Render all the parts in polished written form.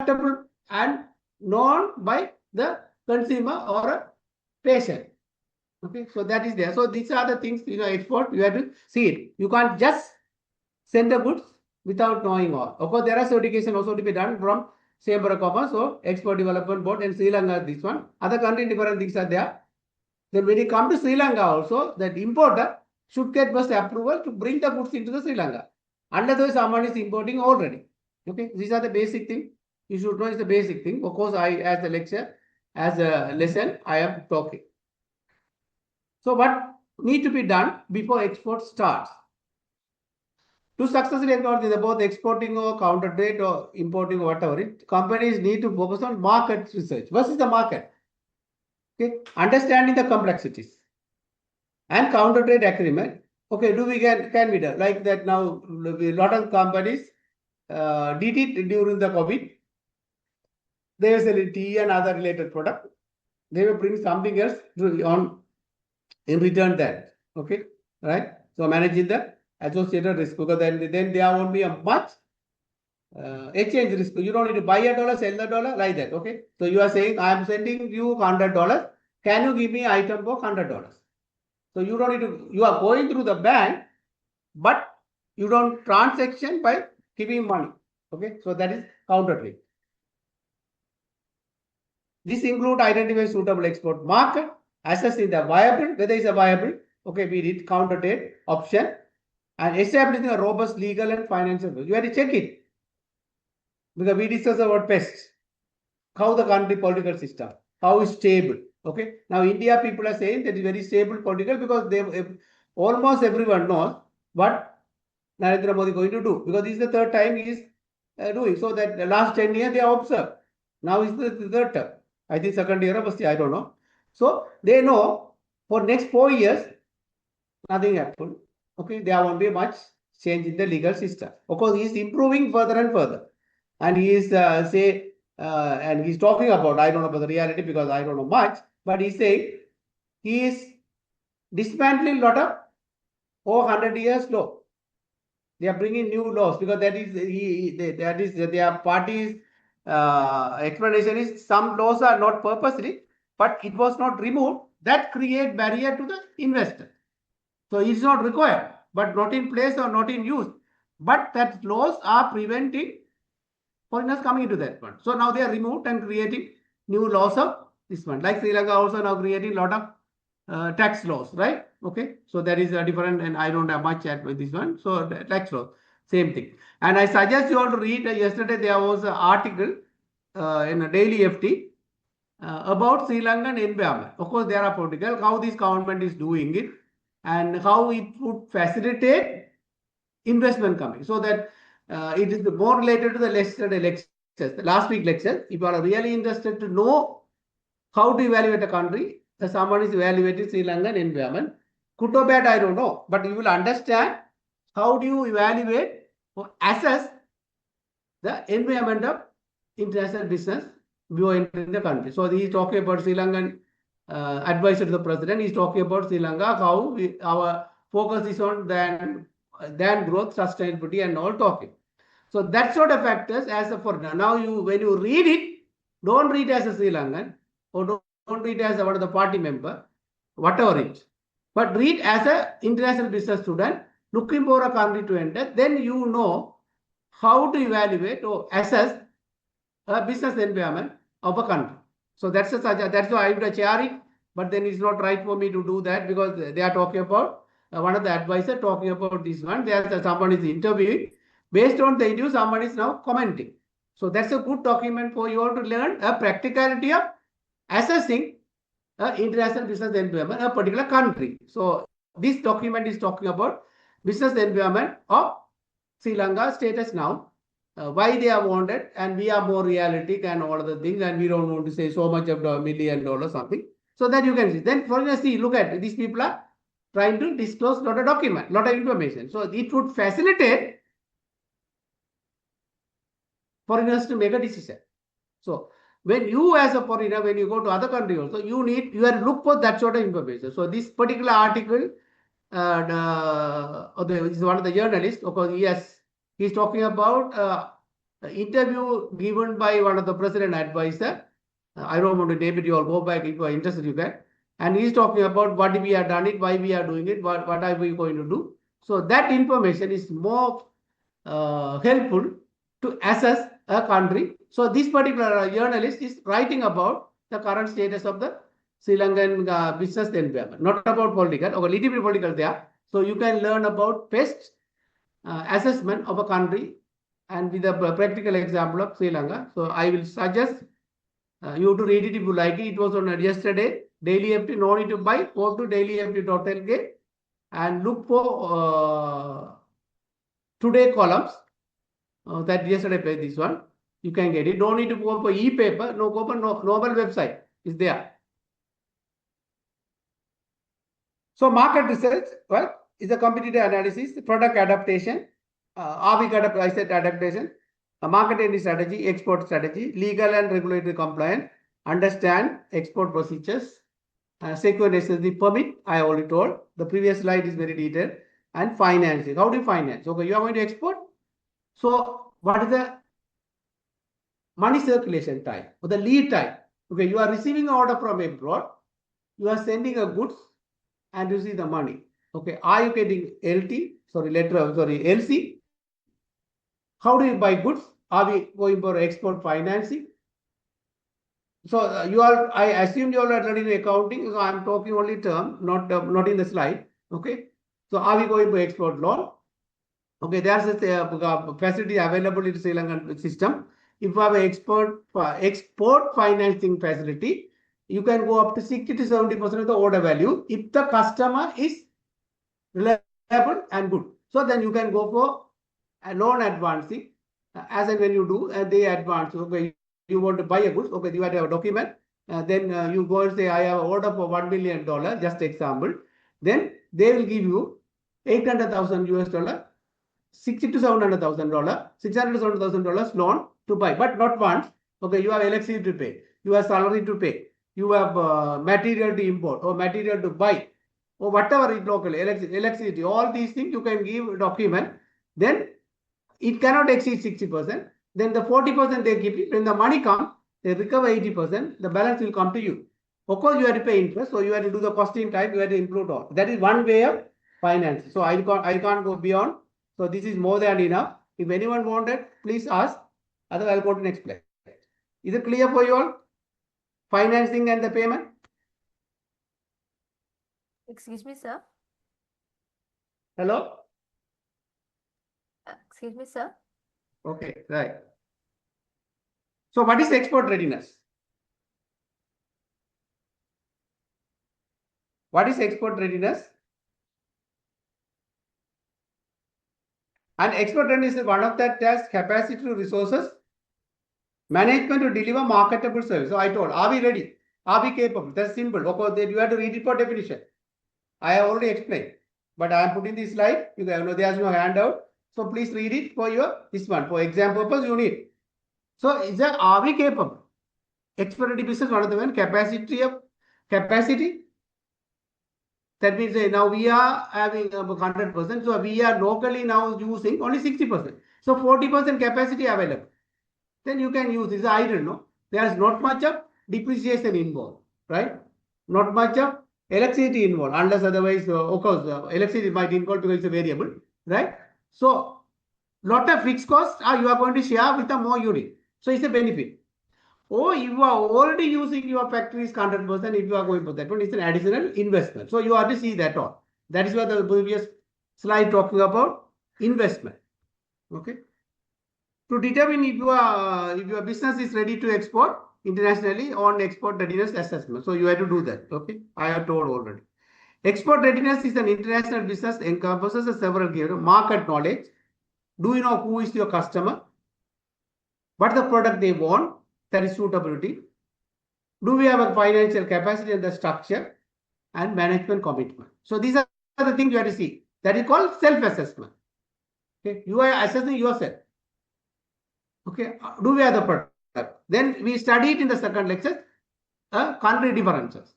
acceptable and known by the consumer or a patient. Okay, so that is there. So these are the things, export, you have to see it. You can't just send the goods without knowing all. Of course, there are certification also to be done from Chamber of Commerce, so Export Development Board and Sri Lanka, this one. Other country, different things are there. Then when you come to Sri Lanka also, that importer should get first approval to bring the goods into the Sri Lanka. Otherwise, someone is importing already. Okay, these are the basic thing. You should know is the basic thing. Of course, as a lecture, as a lesson, I am talking. So what need to be done before export starts? To successfully export, both exporting or counter trade or importing or whatever, companies need to focus on market research. What is the market? Okay, understanding the complexities and counter trade agreement. Okay, can we do like that now? A lot of companies did it during the COVID. They were selling tea and other related product. They will bring something else on in return that. Okay, right? So managing the associated risk, because then there won't be a much exchange risk. You don't need to buy a dollar, sell the dollar like that. Okay, so you are saying I am sending you $100. Can you give me item for $100? So you don't need to. You are going through the bank, but you don't transaction by giving money. Okay, so that is counter trade. This include identifying suitable export market, assessing the viable, whether it's a viable. Okay, we did counter trade option, and establishing a robust legal and financial. You have to check it, because we discussed about pests, how the country political system, how is stable. Okay, now India people are saying that is very stable political, because they almost everyone knows what Narendra Modi is going to do, because this is the third time he is doing. So that the last 10 years they are observed. Now is the third term. I think second year, but I don't know. So they know for next 4 years nothing happened. Okay, there won't be much change in the legal system. Of course, he is improving further and further, and he is and he's talking about, I don't know about the reality because I don't know much, but he's saying he is dismantling a lot of 400 years law. They are bringing new laws, because that is their party's explanation is some laws are not purposely, but it was not removed. That create barrier to the investor. So it's not required, but not in place or not in use. But that laws are preventing foreigners coming into that one. So now they are removed and creating new laws of this one. Like Sri Lanka also now creating a lot of tax laws, right? Okay, so that is a different, and I don't have much chat with this one. So the tax law, same thing. And I suggest you all to read. Yesterday there was an article in a daily FT about Sri Lankan environment. Of course, there are political, how this government is doing it, and how it would facilitate investment coming. So that it is more related to the lectures, the last week lecture. If you are really interested to know how to evaluate a country, someone is evaluating Sri Lankan environment. Good or bad, I don't know. But you will understand how do you evaluate or assess the environment of international business before entering the country. So he is talking about Sri Lankan advisor to the president. He is talking about Sri Lanka, how our focus is on than growth, sustainability, and all talking. So that sort of factors as a foreigner. Now when you read it, don't read as a Sri Lankan, or don't read as one of the party member, whatever it is. But read as an international business student looking for a country to enter. Then you know how to evaluate or assess a business environment of a country. So that's why I would chair it. But then it's not right for me to do that, because they are talking about one of the advisors talking about this one. There's someone is interviewing. Based on the interview, someone is now commenting. So that's a good document for you all to learn a practicality of assessing international business environment of a particular country. So this document is talking about business environment of Sri Lanka status now, why they are wanted, and we are more realistic and all other things, and we don't want to say so much of $1 million something. So that you can see. Then for instance, see, look at these people are trying to disclose lot of document, lot of information. So it would facilitate foreigners to make a decision. So when you as a foreigner, when you go to other country also, you have to look for that sort of information. So this particular article, this is one of the journalists, of course, he's talking about interview given by one of the president advisor. I don't want to name it. You all go back if you are interested. You can. And he's talking about what we have done it, why we are doing it, what are we going to do. So that information is more helpful to assess a country. So this particular journalist is writing about the current status of the Sri Lankan business environment, not about political, or a little bit political there. So you can learn about best assessment of a country and with a practical example of Sri Lanka. So I will suggest you to read it if you like it. It was on yesterday. Daily FT, no need to buy. Go to dailyft.lk and look for today columns. That yesterday page, this one. You can get it. Don't need to go for e-paper. No, go for Nobel website. Is there. So market research, well, is a competitive analysis, product adaptation, I said adaptation, market entry strategy, export strategy, legal and regulatory compliance, understand export procedures, secure necessary permit, I already told. The previous slide is very detailed. And financing. How do you finance? Okay, you are going to export. So what is the money circulation time or the lead time? Okay, you are receiving an order from abroad. You are sending a goods and you see the money. Okay, are you getting LC? How do you buy goods? Are we going for export financing? So I assume you all are learning accounting. So I'm talking only term, not in the slide. Okay. So are we going for export loan? Okay, there's a facility available in the Sri Lankan system. If you have an export financing facility, you can go up to 60 to 70% of the order value if the customer is reliable and good. So then you can go for a loan advancing. As and when you do, they advance. Okay, you want to buy a goods. Okay, you have a document. Then you go and say, I have an order for $1 million. Just example. Then they will give you $800,000, $60 to $700,000, $600 to $700,000 loan to buy, but not once. Okay, you have electricity to pay, you have salary to pay, you have material to import or material to buy, or whatever is local, electricity, all these things you can give a document. Then it cannot exceed 60%. Then the 40% they keep it. When the money comes, they recover 80%. The balance will come to you. Of course, you have to pay interest, so you have to do the costing type. You have to include all. That is one way of finance. So I can't go beyond. So this is more than enough. If anyone wanted, please ask. Otherwise, I'll go to next slide. Is it clear for you all? Financing and the payment? Excuse me, sir. Hello? Excuse me, sir. Okay, right. So what is export readiness? What is export readiness? And export readiness is one of that has capacity to resources, management to deliver marketable service. So I told, are we ready? Are we capable? That's simple. Of course, you have to read it for definition. I have already explained, but I am putting this slide. You know, there's no handout. So please read it for this one. For exam purpose, you need. So is that, are we capable? Export ready business, one of the one, capacity. That means now we are having 100%. So we are locally now using only 60%. So 40% capacity available. Then you can use this. I don't know. There's not much of depreciation involved, right? Not much of electricity involved, unless otherwise, of course, electricity might involve because it's a variable, right? So lot of fixed costs you are going to share with the more unit. So it's a benefit. Or you are already using your factories 100%, if you are going for that one, it's an additional investment. So you have to see that all. That is what the previous slide talking about investment. Okay. To determine if your business is ready to export internationally on export readiness assessment. So you have to do that. Okay. I have told already. Export readiness is an international business encompasses several key market knowledge. Do you know who is your customer? What the product they want? That is suitability. Do we have a financial capacity and the structure and management commitment? So these are the things you have to see. That is called self-assessment. Okay, you are assessing yourself. Okay, do we have the product? Then we studied in the second lecture country differences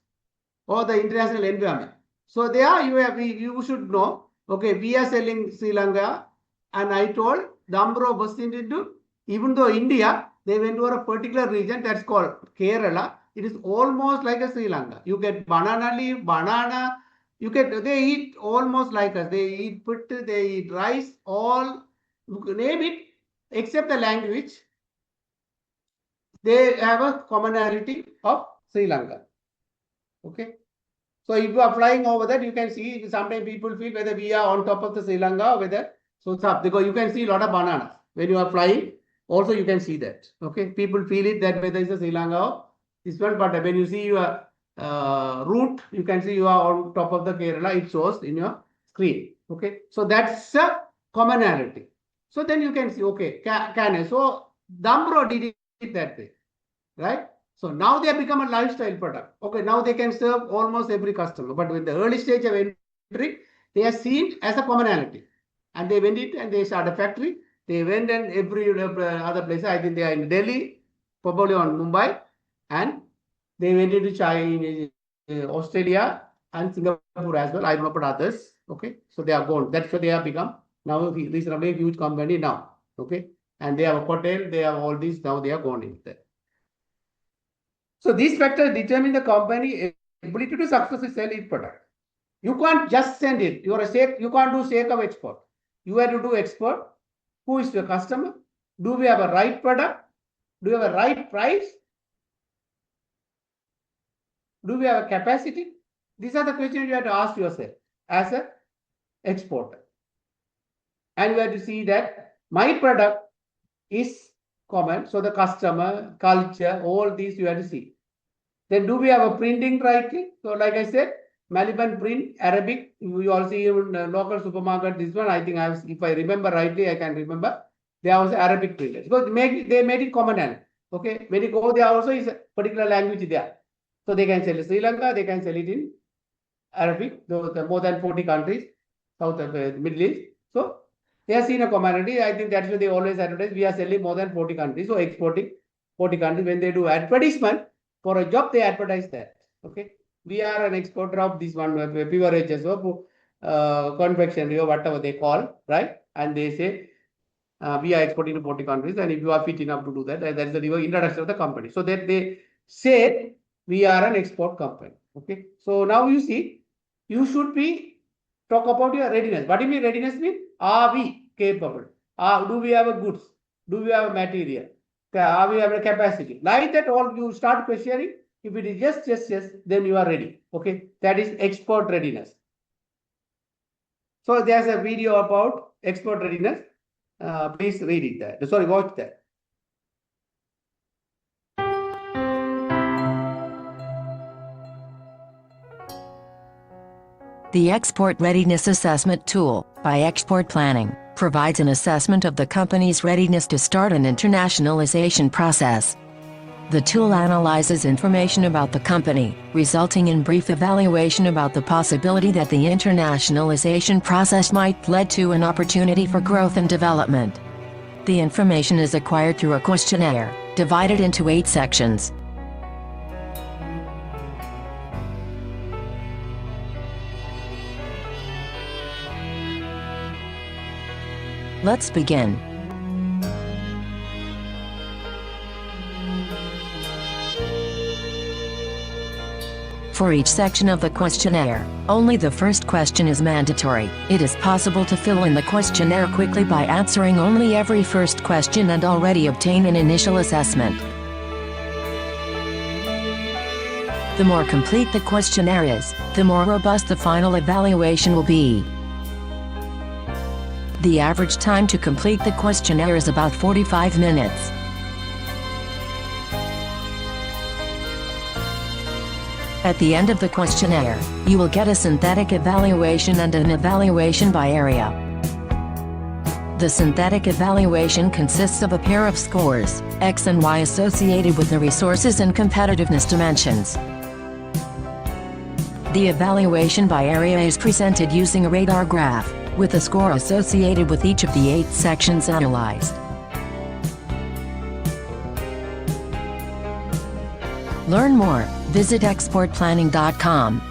or the international environment. So there you should know. Okay, we are selling Sri Lanka, and I told number of percent into Even though India, they went over a particular region that's called Kerala. It is almost like a Sri Lanka. You get banana leaf, banana. They eat almost like us. They eat puttu, they eat rice, all name it, except the language. They have a commonality of Sri Lanka. Okay. So if you are flying over that, you can see sometimes people feel whether we are on top of the Sri Lanka or whether so it's up, because you can see a lot of bananas when you are flying. Also, you can see that. Okay, people feel it that whether it's a Sri Lanka or this one, but when you see your route, you can see you are on top of the Kerala. It shows in your screen. Okay, so that's a commonality. So then you can see, okay, can so Dambro did it that way, right? So now they have become a lifestyle product. Okay, now they can serve almost every customer. But with the early stage of entry, they are seen as a commonality. And they went it and they started a factory. They went and every other place. I think they are in Delhi, probably on Mumbai. And they went into China, Australia and Singapore as well. I don't know about others. Okay, so they are gone. That's why they have become now reasonably a huge company now. Okay, and they have a hotel, they have all these, now they are gone in there. So these factors determine the company ability to successfully sell its product. You can't just send it. You can't do sake of export. You have to do export. Who is the customer? Do we have a right product? Do we have a right price? Do we have a capacity? These are the questions you have to ask yourself as an exporter. And you have to see that my product is common. So the customer, culture, all these you have to see. Then do we have a printing rightly? So like I said, Maliban print, Arabic, we all see in local supermarket, this one, I think if I remember rightly, I can remember, there was Arabic printers. Because they made it common. Okay, when you go there also is a particular language there. So they can sell it Sri Lanka, they can sell it in Arabic, the more than 40 countries, South of the Middle East. So they have seen a commonality. I think that's why they always advertise, we are selling more than 40 countries. So exporting 40 countries, when they do advertisement, for a job, they advertise that. Okay, we are an exporter of this one beverages or confectionery or whatever they call, right? And they say we are exporting to 40 countries, and if you are fit enough to do that, that is the introduction of the company. So that they say we are an export company. Okay, so now you see, you should be talk about your readiness. What do you mean readiness mean? Are we capable? Do we have a goods? Do we have a material? Are we have a capacity? Like that, all you start questioning. If it is yes, then you are ready. Okay, that is export readiness. So there's a video about export readiness. Please read it there. Sorry, watch that. The Export Readiness Assessment Tool by Export Planning provides an assessment of the company's readiness to start an internationalization process. The tool analyzes information about the company, resulting in brief evaluation about the possibility that the internationalization process might lead to an opportunity for growth and development. The information is acquired through a questionnaire, divided into 8 sections. Let's begin. For each section of the questionnaire, only the first question is mandatory. It is possible to fill in the questionnaire quickly by answering only every first question and already obtain an initial assessment. The more complete the questionnaire is, the more robust the final evaluation will be. The average time to complete the questionnaire is about 45 minutes. At the end of the questionnaire, you will get a synthetic evaluation and an evaluation by area. The synthetic evaluation consists of a pair of scores, X and Y, associated with the resources and competitiveness dimensions. The evaluation by area is presented using a radar graph, with a score associated with each of the 8 sections analyzed. Learn more, visit exportplanning.com.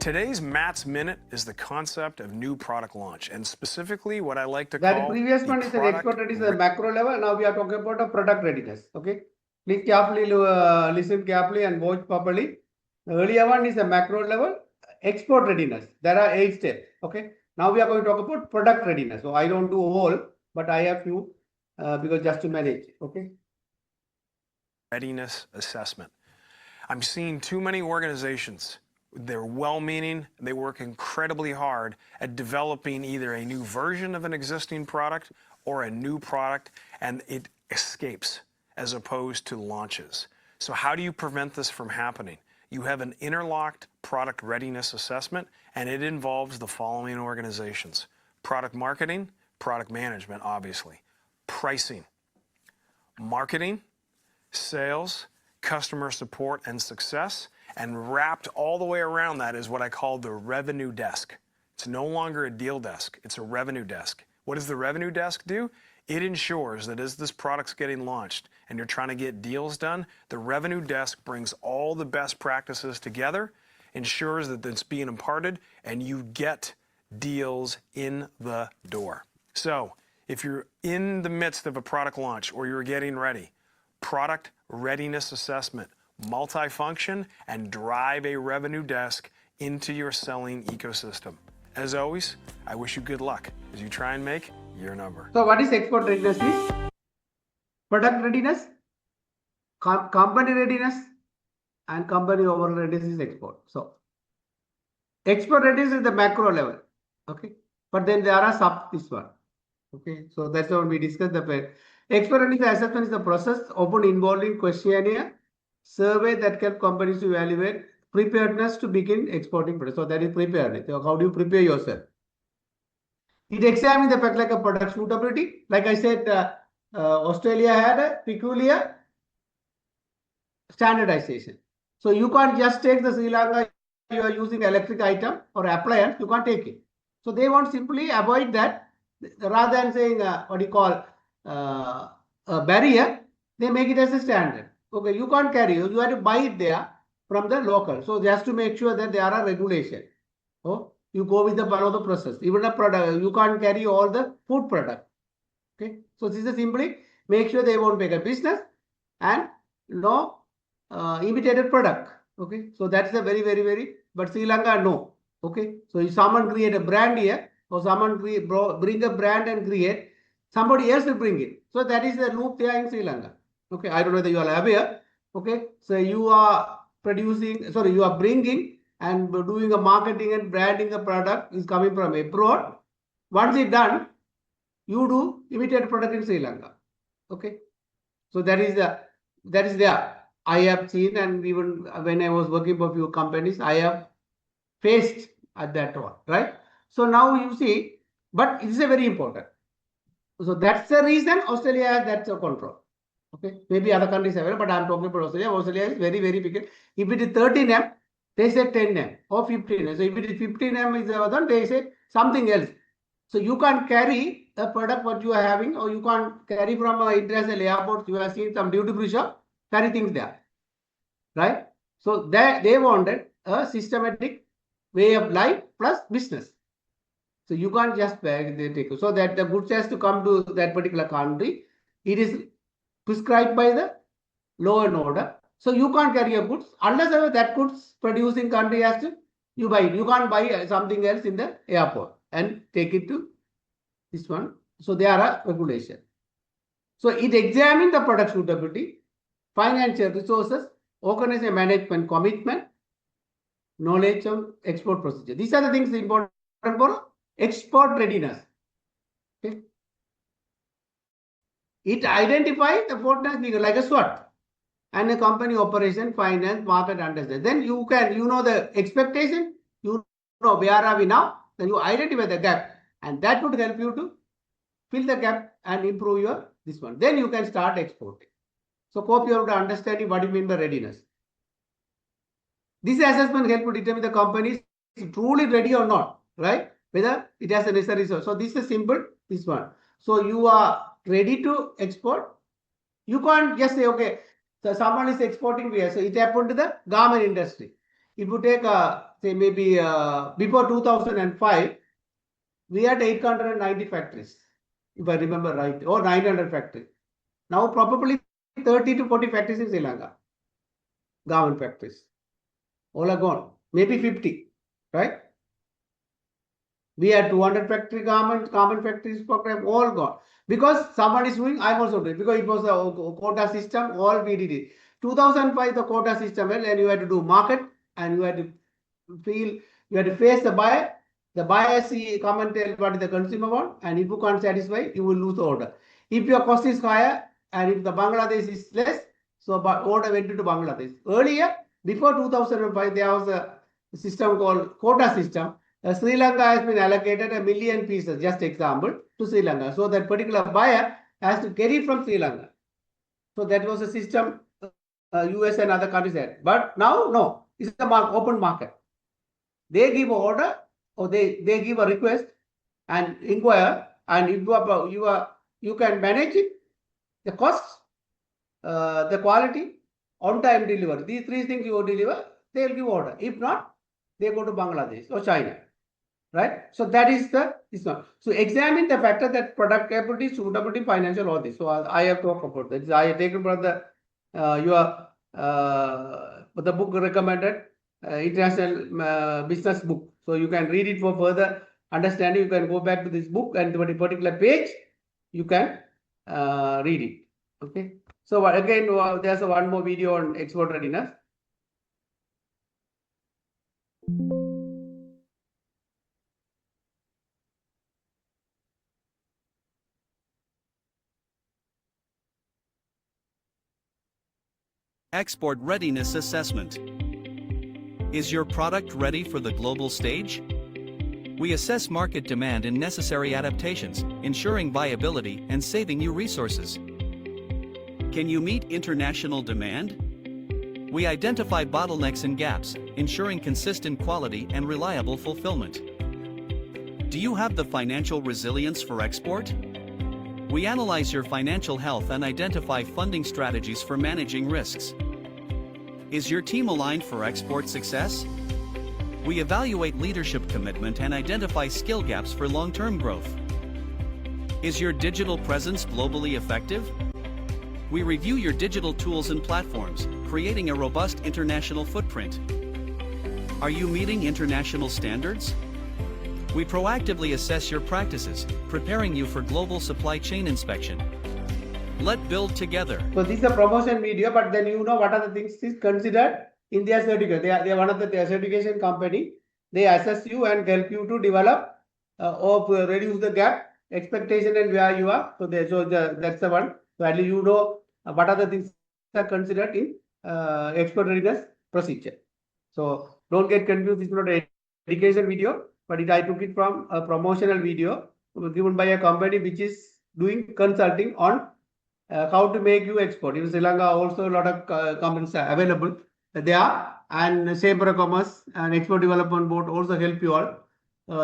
Today's Matt's Minute is the concept of new product launch, and specifically what I like to That call previous the one is the product export readiness at the macro level. Now we are talking about a product readiness. Okay, please carefully listen carefully and watch properly. The earlier one is the macro level export readiness. There are 8 steps. Okay, now we are going to talk about product readiness. So I don't do all, but I have few because just to manage. Okay. readiness assessment. I'm seeing too many organizations. They're well-meaning, they work incredibly hard at developing either a new version of an existing product or a new product, and it escapes as opposed to launches. So how do you prevent this from happening? You have an interlocked product readiness assessment, and it involves the following organizations: product marketing, product management, obviously, pricing, marketing, sales, customer support and success, and wrapped all the way around that is what I call the revenue desk. It's no longer a deal desk, it's a revenue desk. What does the revenue desk do? It ensures that as this product's getting launched and you're trying to get deals done, the revenue desk brings all the best practices together, ensures that it's being imparted, and you get deals in the door. So if you're in the midst of a product launch or you're getting ready, product readiness assessment, multifunction, and drive a revenue desk into your selling ecosystem. As always, I wish you good luck as you try and make your number. So what is export readiness is? Product readiness, company readiness, and company overall readiness is export. So export readiness is the macro level. Okay. But then there are sub this one. Okay. So that's what we discussed the export readiness assessment is the process often involving questionnaire survey that help companies to evaluate preparedness to begin exporting products. So that is preparedness. So how do you prepare yourself? It examines the fact like a product suitability. Like I said, Australia had a peculiar standardization. So you can't just take the Sri Lanka, you are using electric item or appliance, you can't take it. So they want simply avoid that rather than saying what you call a barrier, they make it as a standard. Okay, you can't carry, you have to buy it there from the local. So just to make sure that there are regulation. Oh, you go with the one of the process. Even a product, you can't carry all the food product. Okay, so this is simply make sure they won't make a business and no imitated product. Okay, so that's a very, but Sri Lanka, no. Okay, so if someone create a brand here or someone bring a brand and create, somebody else will bring it. So that is the loop there in Sri Lanka. Okay, I don't know whether you are aware. Okay, so you are producing, sorry, you are bringing and doing a marketing and branding a product is coming from abroad. Once it's done, you do imitate product in Sri Lanka. Okay, so that is there. I have seen, and even when I was working for a few companies, I have faced at that one, right? So now you see, but it is a very important. So that's the reason Australia has that control. Okay, maybe other countries have, but I'm talking about Australia. Australia is very big. If it is 13M, they say 10M or 15M. So if it is 15M is the other, they say something else. So you can't carry a product what you are having, or you can't carry from an international airport. You have seen some duty free shop, carry things there, right? So they wanted a systematic way of life plus business. So you can't just take it. So that the goods has to come to that particular country. It is prescribed by the law and order. So you can't carry your goods unless that goods producing country has to, you buy it. You can't buy something else in the airport and take it to this one. So there are regulations. So it examines the product suitability, financial resources, organization management commitment, knowledge of export procedure. These are the things important for export readiness. Okay. It identifies the importance like a SWOT and a company operation, finance, market understanding. Then you know the expectation, you know where are we now, then you identify the gap, and that would help you to fill the gap and improve your this one. Then you can start exporting. So hope you have to understanding what you mean by readiness. This assessment help to determine the company is truly ready or not, right? Whether it has a necessary resource. So this is simple, this one. So you are ready to export. You can't just say, okay, so someone is exporting here. So it happened to the garment industry. If you take, say maybe before 2005, we had 890 factories, if I remember right, or 900 factories. Now probably 30 to 40 factories in Sri Lanka, garment factories. All are gone, maybe 50, right? We had 200 factory garment factories program, all gone. Because someone is doing, I'm also doing, because it was a quota system, all we did it. 2005, the quota system, and you had to do market, and you had to you had to face the buyer. The buyer come and tell what the consumer want, and if you can't satisfy, you will lose the order. If your cost is higher, and if the Bangladesh is less, so order went into Bangladesh. Earlier, before 2005, there was a system called quota system. Sri Lanka has been allocated 1 million pieces, just example, to Sri Lanka. So that particular buyer has to carry from Sri Lanka. So that was a system US and other countries had. But now, no, it's a open market. They give an order or they give a request and inquire, and if you can manage it, the cost, the quality, on-time delivery. These three things you deliver, they will give order. If not, they go to Bangladesh or China. Right? So that is one. So examine the factor that product capability, suitability, financial, all this. So I have talked about that. I have taken from the the book recommended international business book. So you can read it for further understanding. You can go back to this book and the particular page you can read it. Okay. So again, there's one more video on export readiness. Export Readiness Assessment. Is your product ready for the global stage? We assess market demand and necessary adaptations, ensuring viability and saving you resources. Can you meet international demand? We identify bottlenecks and gaps, ensuring consistent quality and reliable fulfillment. Do you have the financial resilience for export? We analyze your financial health and identify funding strategies for managing risks. Is your team aligned for export success? We evaluate leadership commitment and identify skill gaps for long-term growth. Is your digital presence globally effective? We review your digital tools and platforms, creating a robust international footprint. Are you meeting international standards? We proactively assess your practices, preparing you for global supply chain inspection. Let's build together. So this is a promotion video, but then you know what are the things is considered in their certificate. They are one of the certification company. They assess you and help you to develop or reduce the gap, expectation and where you are. So that's the one. So at least you know what are the things are considered in export readiness procedure. So don't get confused. It's not an education video, but I took it from a promotional video given by a company which is doing consulting on how to make you export. In Sri Lanka, also a lot of companies are available there, and Chamber of Commerce and Export Development Board also help you all.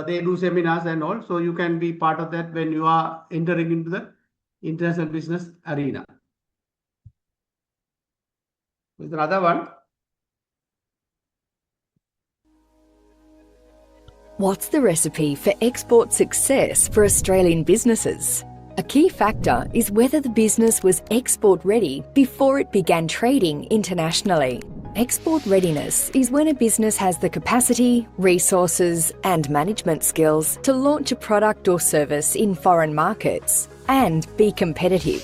They do seminars and all, so you can be part of that when you are entering into the international business arena. With another one. What's the recipe for export success for Australian businesses? A key factor is whether the business was export ready before it began trading internationally. Export readiness is when a business has the capacity, resources, and management skills to launch a product or service in foreign markets and be competitive.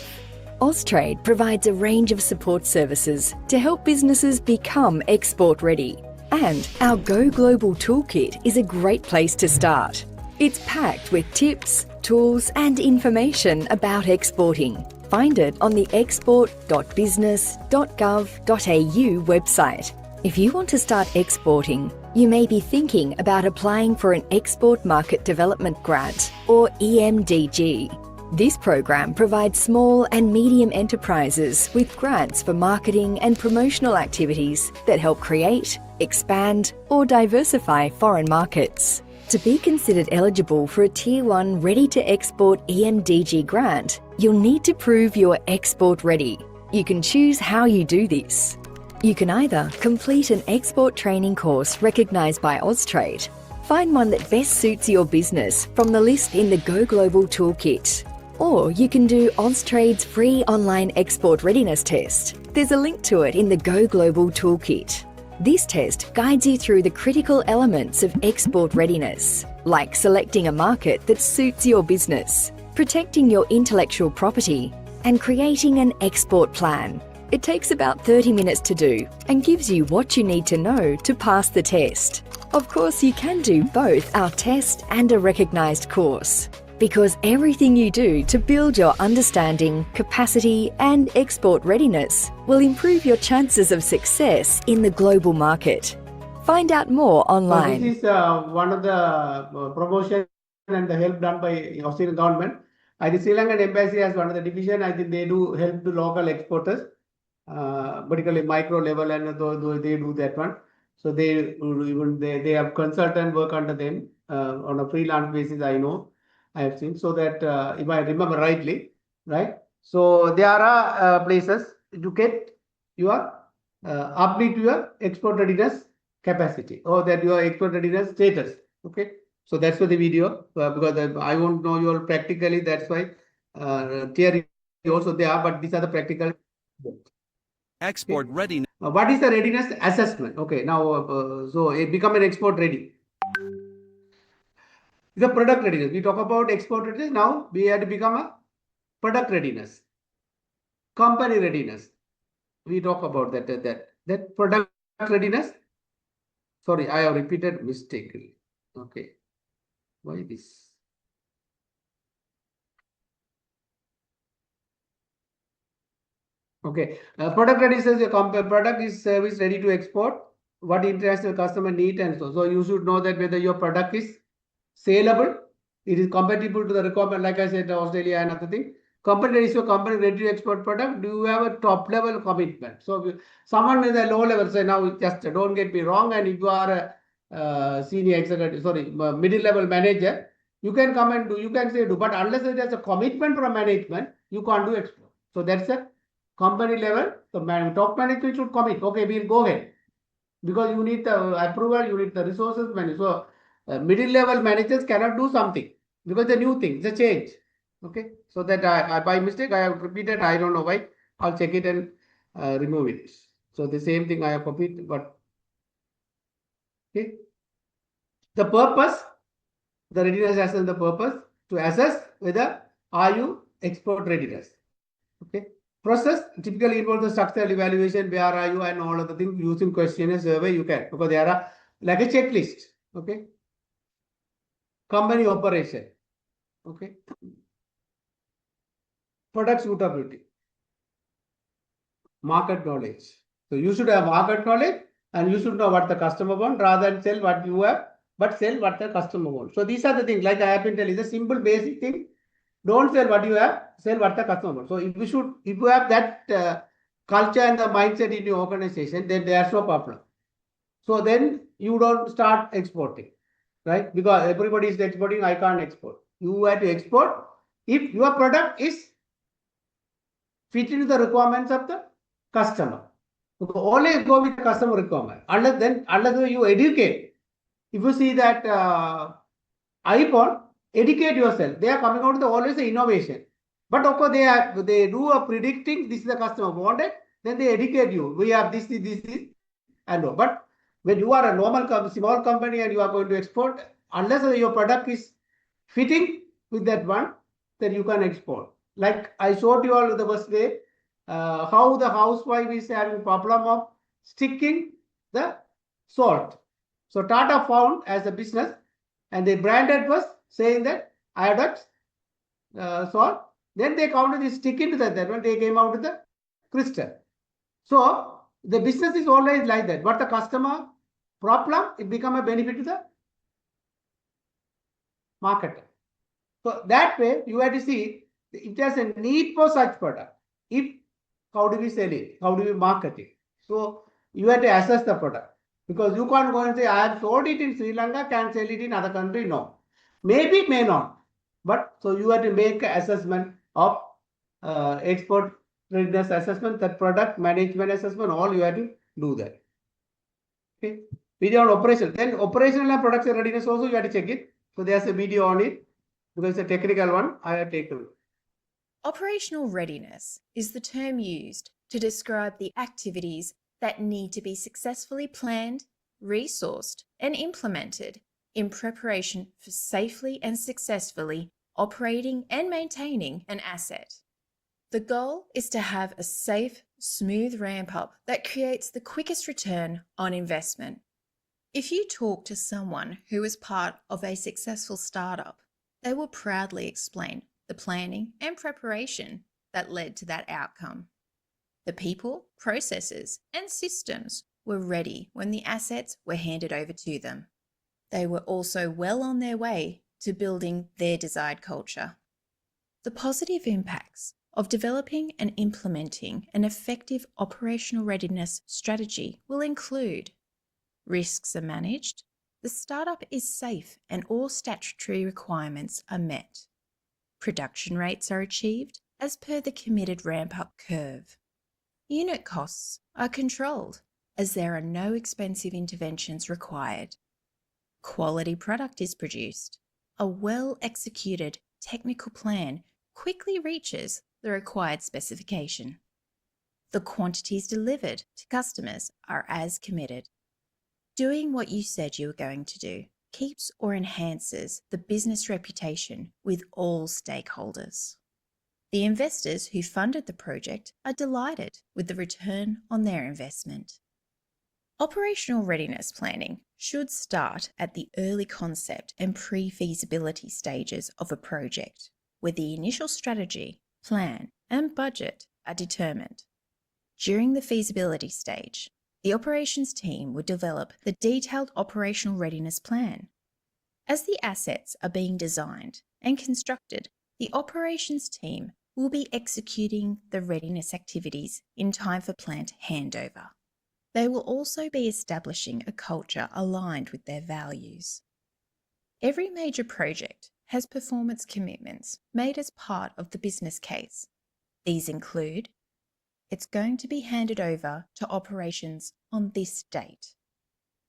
Austrade provides a range of support services to help businesses become export ready. And our Go Global Toolkit is a great place to start. It's packed with tips, tools and information about exporting. Find it on the export.business.gov.au website. If you want to start exporting, you may be thinking about applying for an Export Market Development Grant, or EMDG. This program provides small and medium enterprises with grants for marketing and promotional activities that help create, expand or diversify foreign markets. To be considered eligible for a Tier 1 Ready-to-Export EMDG grant, you'll need to prove you're export ready. You can choose how you do this. You can either complete an export training course recognised by Austrade, find one that best suits your business from the list in the Go Global Toolkit, or you can do Austrade's free online export readiness test. There's a link to it in the Go Global Toolkit. This test guides you through the critical elements of export readiness, like selecting a market that suits your business, protecting your intellectual property, and creating an export plan. It takes about 30 minutes to do and gives you what you need to know to pass the test. Of course, you can do both our test and a recognised course, because everything you do to build your understanding, capacity and export readiness will improve your chances of success in the global market. Find out more online. This is one of the promotion and the help done by Australian government. I think Sri Lankan embassy has one of the division. I think they do help the local exporters, particularly micro level, and they do that one. So they have consultant work under them on a freelance basis. I know, I have seen. So that if I remember rightly, right? So there are places to get your update to your export readiness capacity, or that your export readiness status. Okay. So that's for the video, because I won't know you all practically. That's why theory also there, but these are the practical. Export readiness. What is the readiness assessment? Okay, now so it become an export ready. The product readiness. We talk about export readiness. Now we have to become a product readiness, company readiness. We talk about that product readiness. Sorry, I have repeated mistakenly. Okay, why this? Okay, product readiness is a product is service ready to export. What international customer need, and so you should know that whether your product is saleable, it is compatible to the requirement. Like I said, Australia and other thing. Company is your company ready to export product. Do you have a top level commitment? So someone is a low level, say now just don't get me wrong, and if you are a senior executive, sorry, middle level manager, you can come and do. You can say do, but unless it has a commitment from management, you can't do export. So that's a company level. The top management should commit. Okay, we'll go ahead, because you need the approval, you need the resources. So middle level managers cannot do something because the new thing, the change. Okay, so that I by mistake I have repeated. I don't know why. I'll check it and remove it. So the same thing I have copied, but okay. The purpose, the readiness assessment, the purpose to assess whether are you export readiness. Okay. Process typically involves the structural evaluation, where are you, and all of the things using questionnaire, survey. You can, because there are like a checklist. Okay. Company operation. Okay. Product suitability. Market knowledge. So you should have market knowledge, and you should know what the customer wants, rather than sell what you have, but sell what the customer wants. So these are the things, like I have been telling, is a simple basic thing. Don't sell what you have, sell what the customer wants. So if you have that culture and the mindset in your organization, then there's no problem. So then you don't start exporting, right? Because everybody is exporting, I can't export. You have to export if your product is fitting to the requirements of the customer. Always go with the customer requirement. Unless you educate. If you see that iPhone, educate yourself. They are coming out with always the innovation. But of course, they do a predicting this is the customer wanted. Then they educate you. We have this, and no. But when you are a normal small company and you are going to export, unless your product is fitting with that one, then you can export. Like I showed you all the first day, how the housewife is having problem of sticking the salt. So Tata found as a business, and they branded first, saying that iodine salt. Then they counted the sticking to that one. They came out with the crystal. So the business is always like that. But the customer problem, it become a benefit to the marketer. So that way you have to see if there's a need for such product. If how do we sell it? How do we market it? So you have to assess the product, because you can't go and say I have sold it in Sri Lanka, can sell it in other country. No, maybe, may not. But so you have to make an assessment of export readiness assessment, that product management assessment, all you have to do that. Okay. Video on operation. Then operational and production readiness also you have to check it. So there's a video on it because it's a technical one. I have taken it. Operational readiness is the term used to describe the activities that need to be successfully planned, resourced, and implemented in preparation for safely and successfully operating and maintaining an asset. The goal is to have a safe, smooth ramp up that creates the quickest return on investment. If you talk to someone who is part of a successful startup, they will proudly explain the planning and preparation that led to that outcome. The people, processes, and systems were ready when the assets were handed over to them. They were also well on their way to building their desired culture. The positive impacts of developing and implementing an effective operational readiness strategy will include: risks are managed, the startup is safe and all statutory requirements are met. Production rates are achieved as per the committed ramp-up curve. Unit costs are controlled as there are no expensive interventions required. Quality product is produced. A well-executed technical plan quickly reaches the required specification. The quantities delivered to customers are as committed. Doing what you said you were going to do keeps or enhances the business reputation with all stakeholders. The investors who funded the project are delighted with the return on their investment. Operational readiness planning should start at the early concept and pre-feasibility stages of a project, where the initial strategy, plan, and budget are determined. During the feasibility stage, the operations team would develop the detailed operational readiness plan. As the assets are being designed and constructed, the operations team will be executing the readiness activities in time for plant handover. They will also be establishing a culture aligned with their values. Every major project has performance commitments made as part of the business case. These include: it's going to be handed over to operations on this date.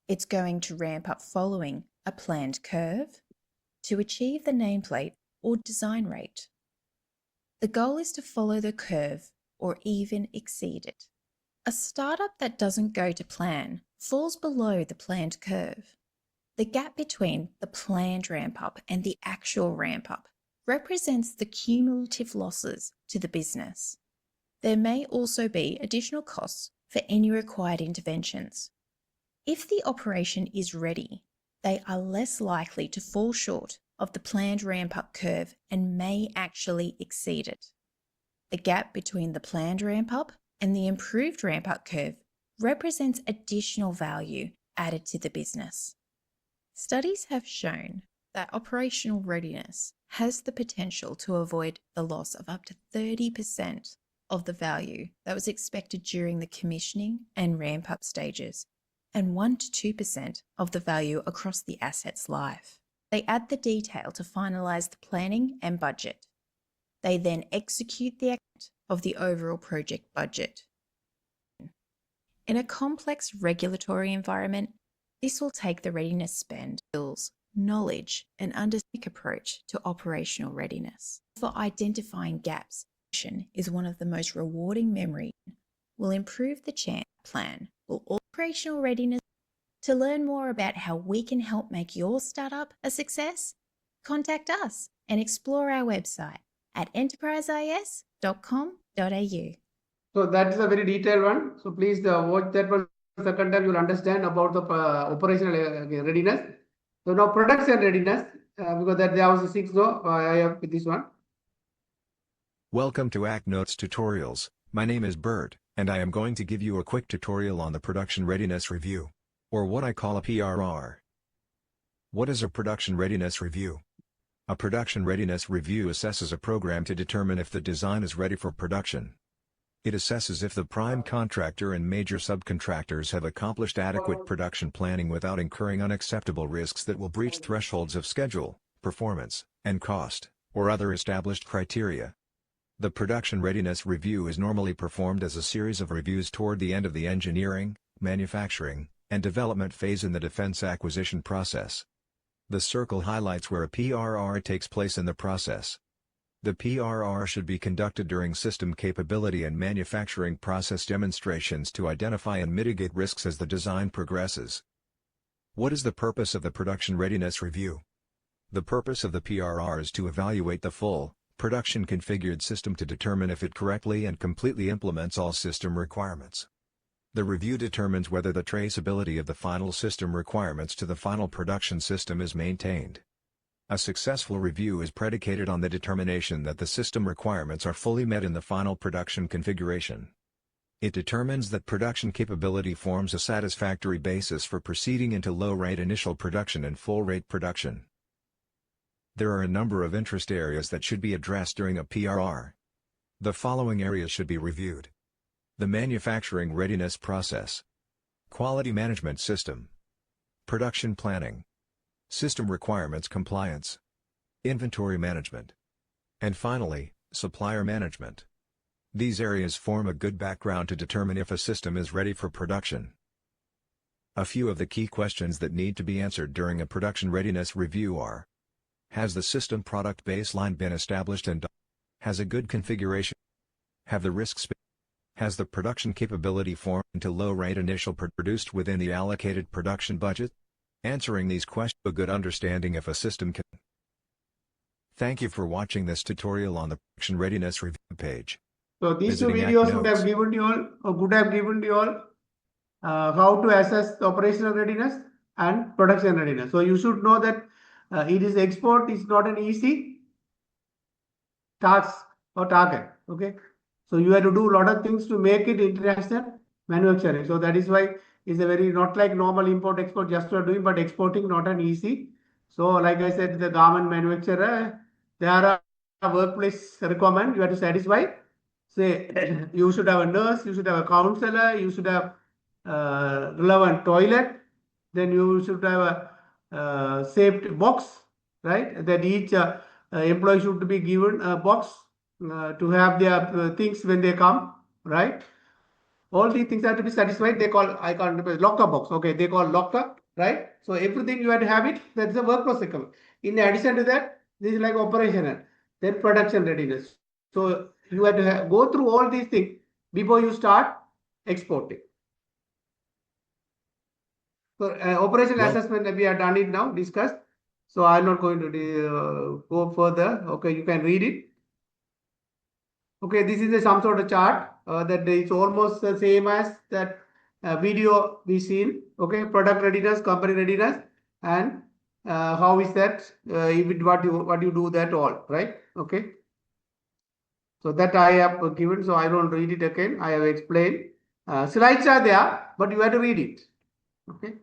It's going to ramp up following a planned curve to achieve the nameplate or design rate. The goal is to follow the curve or even exceed it. A startup that doesn't go to plan falls below the planned curve. The gap between the planned ramp-up and the actual ramp-up represents the cumulative losses to the business. There may also be additional costs for any required interventions. If the operation is ready, they are less likely to fall short of the planned ramp-up curve and may actually exceed it. The gap between the planned ramp-up and the improved ramp-up curve represents additional value added to the business. Studies have shown that operational readiness has the potential to avoid the loss of up to 30% of the value that was expected during the commissioning and ramp-up stages, and 1 to 2% of the value across the asset's life. They add the detail to finalise the planning and budget. They then execute the act of the overall project budget. In a complex regulatory environment, this will take the readiness spend, skills, knowledge, and understanding approach to operational readiness. For identifying gaps, is one of the most rewarding memories. Will improve the chance plan. Will operational readiness. To learn more about how we can help make your startup a success, contact us and explore our website at enterpriseis.com.au. So that is a very detailed one. So please watch that one second time. You will understand about the operational readiness. So now production readiness, because that there was a 6 no, I have with this one. Welcome to Act Notes Tutorials. My name is Bert, and I am going to give you a quick tutorial on the Production Readiness Review, or what I call a PRR. What is a Production Readiness Review? A Production Readiness Review assesses a program to determine if the design is ready for production. It assesses if the prime contractor and major subcontractors have accomplished adequate production planning without incurring unacceptable risks that will breach thresholds of schedule, performance, and cost, or other established criteria. The Production Readiness Review is normally performed as a series of reviews toward the end of the engineering, manufacturing, and development phase in the defense acquisition process. The circle highlights where a PRR takes place in the process. The PRR should be conducted during system capability and manufacturing process demonstrations to identify and mitigate risks as the design progresses. What is the purpose of the production readiness review? The purpose of the PRR is to evaluate the full, production configured system to determine if it correctly and completely implements all system requirements. The review determines whether the traceability of the final system requirements to the final production system is maintained. A successful review is predicated on the determination that the system requirements are fully met in the final production configuration. It determines that production capability forms a satisfactory basis for proceeding into low-rate initial production and full-rate production. There are a number of interest areas that should be addressed during a PRR. The following areas should be reviewed: the manufacturing readiness process, quality management system, production planning, system requirements compliance, inventory management, and finally, supplier management. These areas form a good background to determine if a system is ready for production. A few of the key questions that need to be answered during a production readiness review are: has the system product baseline been established and has a good configuration? Have the risks been? Has the production capability formed into low-rate initial produced within the allocated production budget? Answering these questions a good understanding if a system can. Thank you for watching this tutorial on the production readiness review page. So these two Visiting Act videos would Notes. have given you all, or would have given you all how to assess the operational readiness and production readiness. So you should know that it is export is not an easy task or target. Okay, so you have to do a lot of things to make it international manufacturing. So that is why it's a very not like normal import export just for doing, but exporting not an easy. So like I said, the garment manufacturer, there are a workplace requirement you have to satisfy. Say you should have a nurse, you should have a counselor, you should have relevant toilet, then you should have a safety box, right? That each employee should be given a box to have their things when they come, right? All these things have to be satisfied. They call, I can't remember, locker box. Okay, they call locker, right? So everything you have to have it. That's a workforce requirement. In addition to that, this is like operational, then production readiness. So you have to go through all these things before you start exporting. So operational assessment, we have done it now, discussed. So I'm not going to go further. Okay, you can read it. Okay, this is some sort of chart that is almost the same as that video we seen. Okay, product readiness, company readiness, and how is that what you do that all, right? Okay. So that I have given, so I don't read it again. I have explained. Slides are there, but you have to read it. Okay.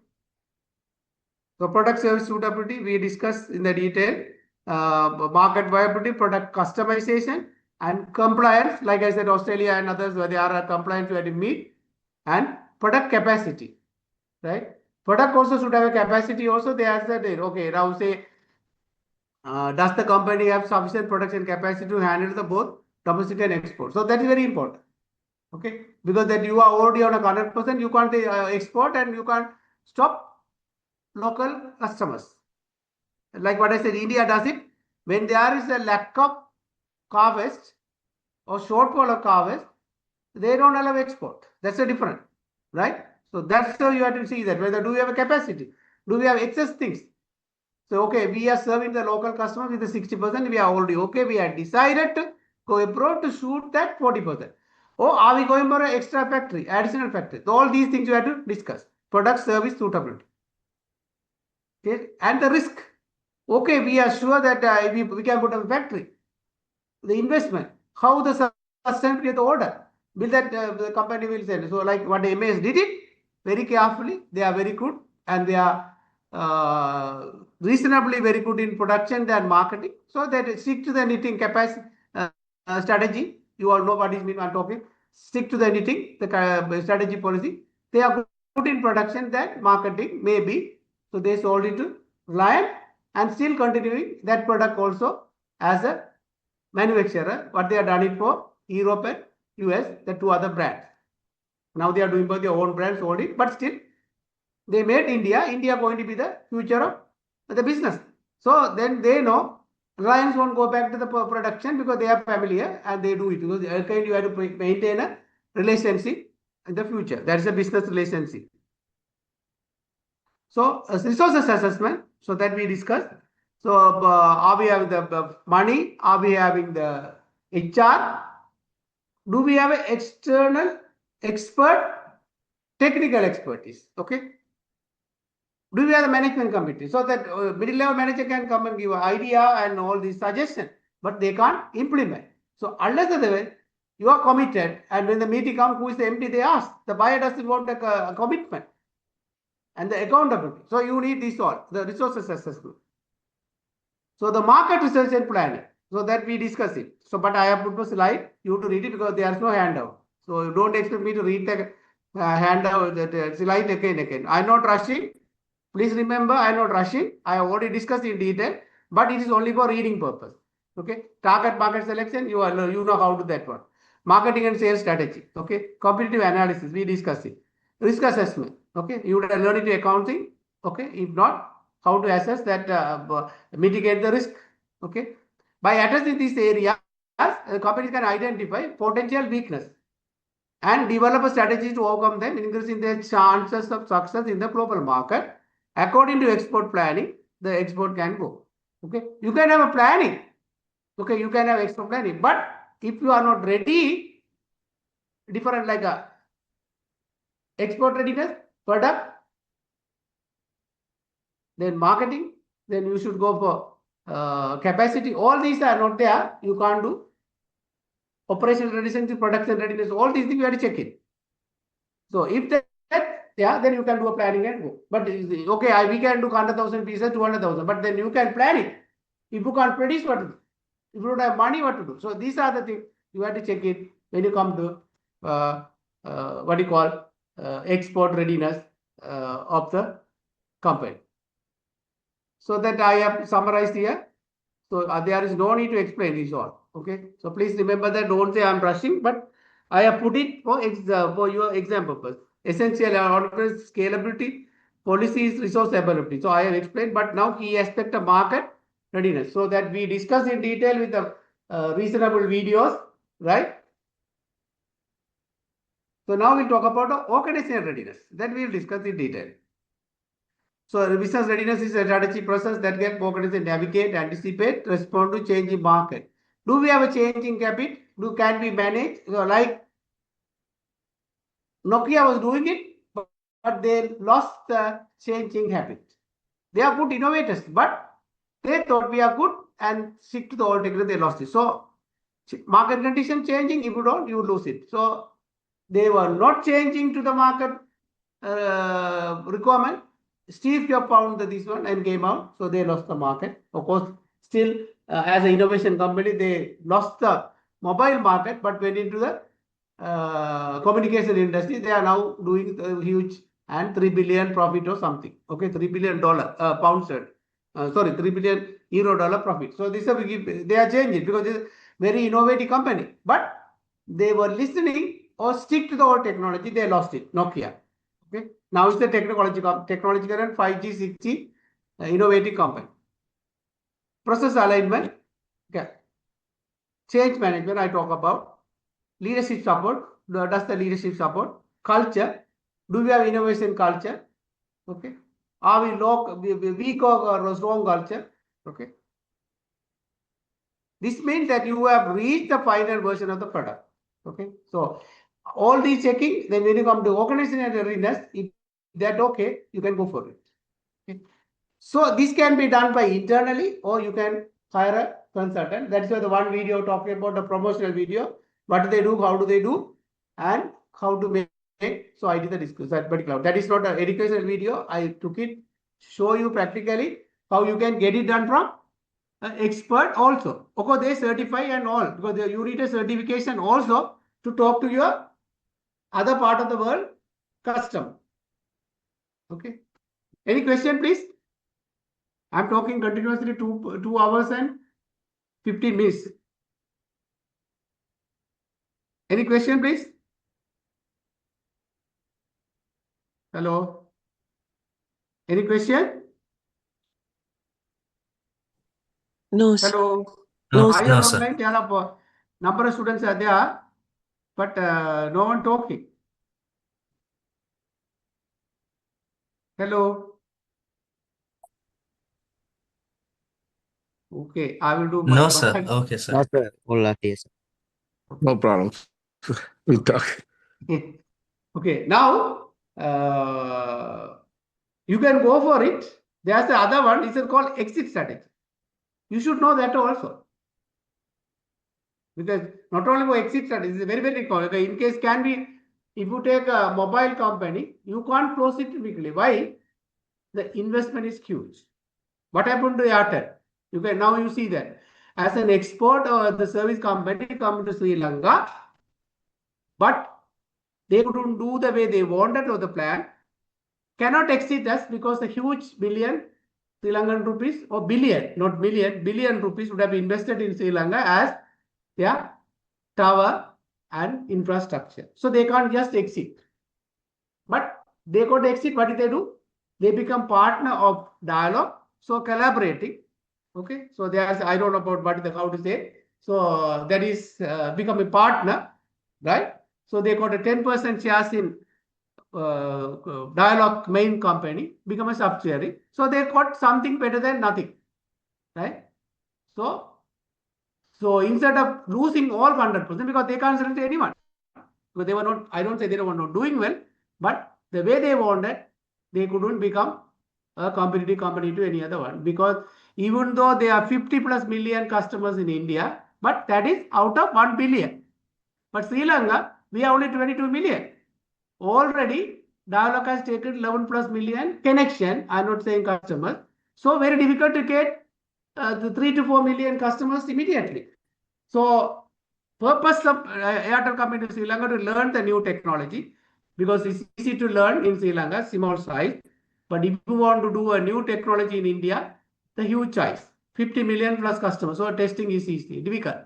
So product service suitability, we discussed in the detail. Market viability, product customization, and compliance. Like I said, Australia and others where they are compliant, you have to meet. And product capacity, right? Product also should have a capacity also. They ask that, okay, now say, does the company have sufficient production capacity to handle the both domestic and export? So that is very important. Okay, because that you are already on a 100%, you can't export and you can't stop local customers. Like what I said, India does it when there is a lack of harvest or shortfall of harvest, they don't allow export. That's a different, right? So that's how you have to see that whether do we have a capacity, do we have excess things. So okay, we are serving the local customers with the 60%. We are already okay. We have decided to go abroad to shoot that 40%. Or are we going for an extra factory, additional factory? So all these things you have to discuss. Product service suitability. Okay, and the risk. Okay, we are sure that we can put up a factory. The investment, how the sustainability of the order, will that the company will send. So like what MAS did it very carefully. They are very good and they are reasonably very good in production and marketing. So that stick to the knitting capacity strategy. You all know what is mean I'm talking. Stick to the knitting, the strategy policy. They are good in production than marketing, maybe. So they sold it to Reliance and still continuing that product also as a manufacturer. What they have done it for Europe and US, the two other brands. Now they are doing by their own brands, own it, but still they made India going to be the future of the business. So then they know Reliance won't go back to the production because they are familiar and they do it. Because you have to maintain a relationship in the future. That is a business relationship. So resources assessment, so that we discussed. So are we having the money? Are we having the HR? Do we have an external expert, technical expertise? Okay. Do we have a management committee so that middle level manager can come and give an idea and all these suggestions, but they can't implement. So unless otherwise you are committed, and when the meeting comes, who is the MD? They ask. The buyer doesn't want a commitment and the accountability. So you need this all, the resources assessment. So the market research and planning, so that we discuss it. So, but I have put a slide, you to read it because there is no handout. So you don't expect me to read the handout, the slide again. I'm not rushing. Please remember, I am not rushing. I have already discussed in detail, but it is only for reading purpose. Okay. Target market selection, you know how to do that one. Marketing and sales strategy. Okay. Competitive analysis, we discuss it. Risk assessment. Okay. You would learn it in accounting. Okay. If not, how to assess that, mitigate the risk. Okay. By addressing these areas, companies can identify potential weakness and develop a strategy to overcome them, increasing their chances of success in the global market. According to export planning, the export can go. Okay, you can have a planning. Okay, you can have export planning, but if you are not ready, different like a export readiness, product, then marketing, then you should go for capacity. All these are not there. You can't do operational readiness, production readiness. All these things you have to check it. So if that, yeah, then you can do a planning and go. But okay, we can do 100,000 pieces, 200,000, but then you can plan it. If you can't produce, what to do? If you don't have money, what to do? So these are the things you have to check it when you come to what you call export readiness of the company. So that I have summarized here. So there is no need to explain this all. Okay. So please remember that. Don't say I'm rushing, but I have put it for your exam purpose. Essential scalability, policies, resource availability. So I have explained, but now key aspect of market readiness. So that we discuss in detail with the reasonable videos, right? So now we'll talk about the organizational readiness. That we will discuss in detail. So business readiness is a strategic process that can organize, navigate, anticipate, respond to changing market. Do we have a changing habit? Can we manage? So like Nokia was doing it, but they lost the changing habit. They are good innovators, but they thought we are good and stick to the old technology. They lost it. So market condition changing. If you don't, you lose it. So they were not changing to the market requirement. Steve Jobs found this one and came out, so they lost the market. Of course, still as an innovation company, they lost the mobile market, but went into the communication industry. They are now doing huge and 3 billion profit or something. Okay, $3 billion pound sterling. Sorry, 3 billion euro dollar profit. So this is they are changing because it's a very innovative company, but they were listening or stick to the old technology. They lost it. Nokia. Okay. Now it's the technological and 5G, 6G innovative company. Process alignment. Okay. Change management I talk about. Leadership support. Does the leadership support? Culture. Do we have innovation culture? Okay. Are we weak or strong culture? Okay. This means that you have reached the final version of the product. Okay. So all these checking, then when you come to organizational readiness, if that okay, you can go for it. Okay. So this can be done by internally, or you can hire a consultant. That's why the one video talking about the promotional video. What do they do? How do they do? And how to make. So I did the discuss that particular. That is not an educational video. I took it, show you practically how you can get it done from an expert also. Of course, they certify and all, because you need a certification also to talk to your other part of the world customer. Okay. Any question, please? I'm talking continuously 2 hours and 15 minutes. Any question, please? Hello. Any question? No, sir. Hello. No, Are you No, on sir. online? Number of students are there, but no one talking. Hello. Okay, I will do my No, sir. part. Okay, sir. No, sir. All are here, sir. No problem. We talk. Okay, now you can go for it. There's the other one, it's called exit strategy. You should know that also. Because not only for exit strategy, it's very, very common. Okay, in case can be, if you take a mobile company, you can't close it quickly. Why? The investment is huge. What happened to Airtel? You can now you see that as an export or the service company come to Sri Lanka, but they couldn't do the way they wanted or the plan. Cannot exit us because the huge billion Sri Lankan rupees or billion, not million, billion rupees would have been invested in Sri Lanka as their tower and infrastructure. So they can't just exit. But they got exit, what did they do? They become partner of dialogue, so collaborating. Okay, so there's, I don't know about what the how to say. So that is become a partner, right? So they got a 10% shares in dialogue main company, become a subsidiary. So they got something better than nothing, right? So instead of losing all 100%, because they can't sell to anyone, because they were not, I don't say they were not doing well, but the way they wanted, they couldn't become a competitive company to any other one, because even though there are 50 plus million customers in India, but that is out of 1 billion. But Sri Lanka, we are only 22 million. Already, Dialog has taken 11 plus million connection. I'm not saying customers. So very difficult to get the 3 to 4 million customers immediately. So purpose of Airtel coming to Sri Lanka to learn the new technology, because it's easy to learn in Sri Lanka, small size. But if you want to do a new technology in India, the huge choice, 50 million plus customers. So testing is easy, difficult.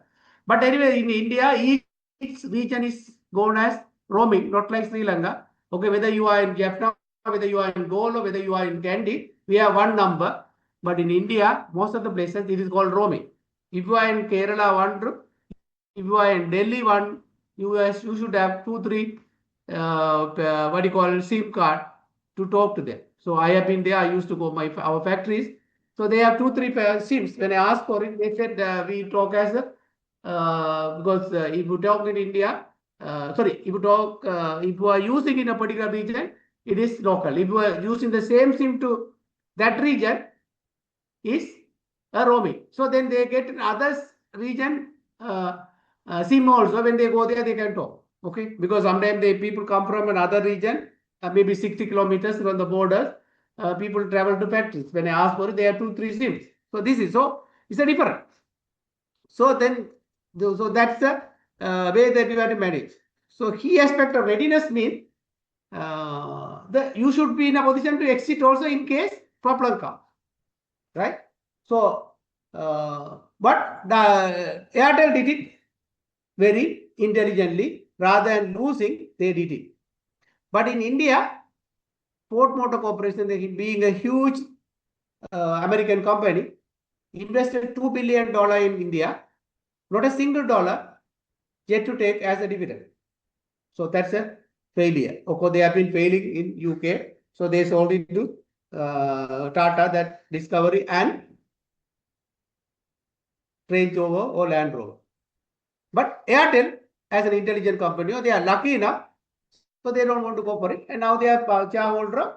But anyway, in India, each region is known as roaming, not like Sri Lanka. Okay, whether you are in Jaffna, whether you are in Gold, or whether you are in Kandy, we have one number. But in India, most of the places, it is called roaming. If you are in Kerala, one, if you are in Delhi, one, you should have 2, 3, what do you call it, SIM card to talk to them. So I have been there. I used to go our factories. So they have 2, 3 SIMs. When I asked for it, they said we talk as a because if you talk in India, if you are using in a particular region, it is local. If you are using the same SIM to that region, is a roaming. So then they get in others region SIM also. When they go there, they can talk. Okay, because sometimes people come from another region, maybe 60 kilometers from the border. People travel to factories. When I ask for it, they have 2, 3 SIMs. So this is so it's a difference. So then, so that's the way that you have to manage. So key aspect of readiness means you should be in a position to exit also in case problem comes, right? So, but the Airtel did it very intelligently. Rather than losing, they did it. But in India, Ford Motor Corporation, being a huge American company, invested $2 billion in India, not a single dollar yet to take as a dividend. So that's a failure. Of course, they have been failing in UK. So they sold it to Tata, that Discovery and Range Rover or Land Rover. But Airtel, as an intelligent company, they are lucky enough, so they don't want to go for it. And now they are shareholder of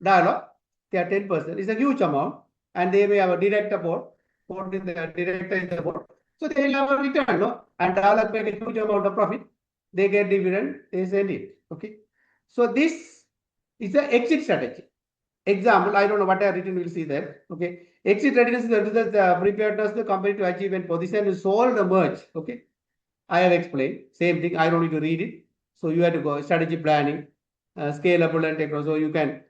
Dialog. They are 10%. It's a huge amount, and they may have a director board. Director in the board. So they will have a return, no? And Dialog make a huge amount of profit. They get dividend, they send it. Okay. So this is the exit strategy. Example, I don't know what I have written, we'll see that. Okay. Exit readiness is the preparedness the company to achieve when position is sold or merge. Okay. I have explained. Same thing. I don't need to read it. So you have to go strategy planning, scalable and technology. So you can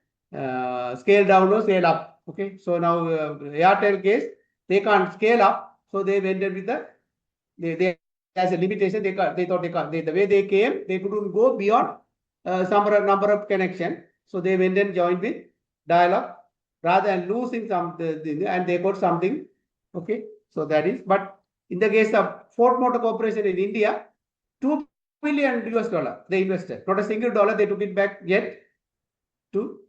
scale down or scale up. Okay. So now Airtel case, they can't scale up. So they went with they as a limitation. They thought the way they came, they couldn't go beyond some number of connection. So they went and joined with Dialog rather than losing something, and they got something. Okay, so that is. But in the case of Ford Motor Corporation in India, $2 billion they invested. Not a single dollar they took it back yet to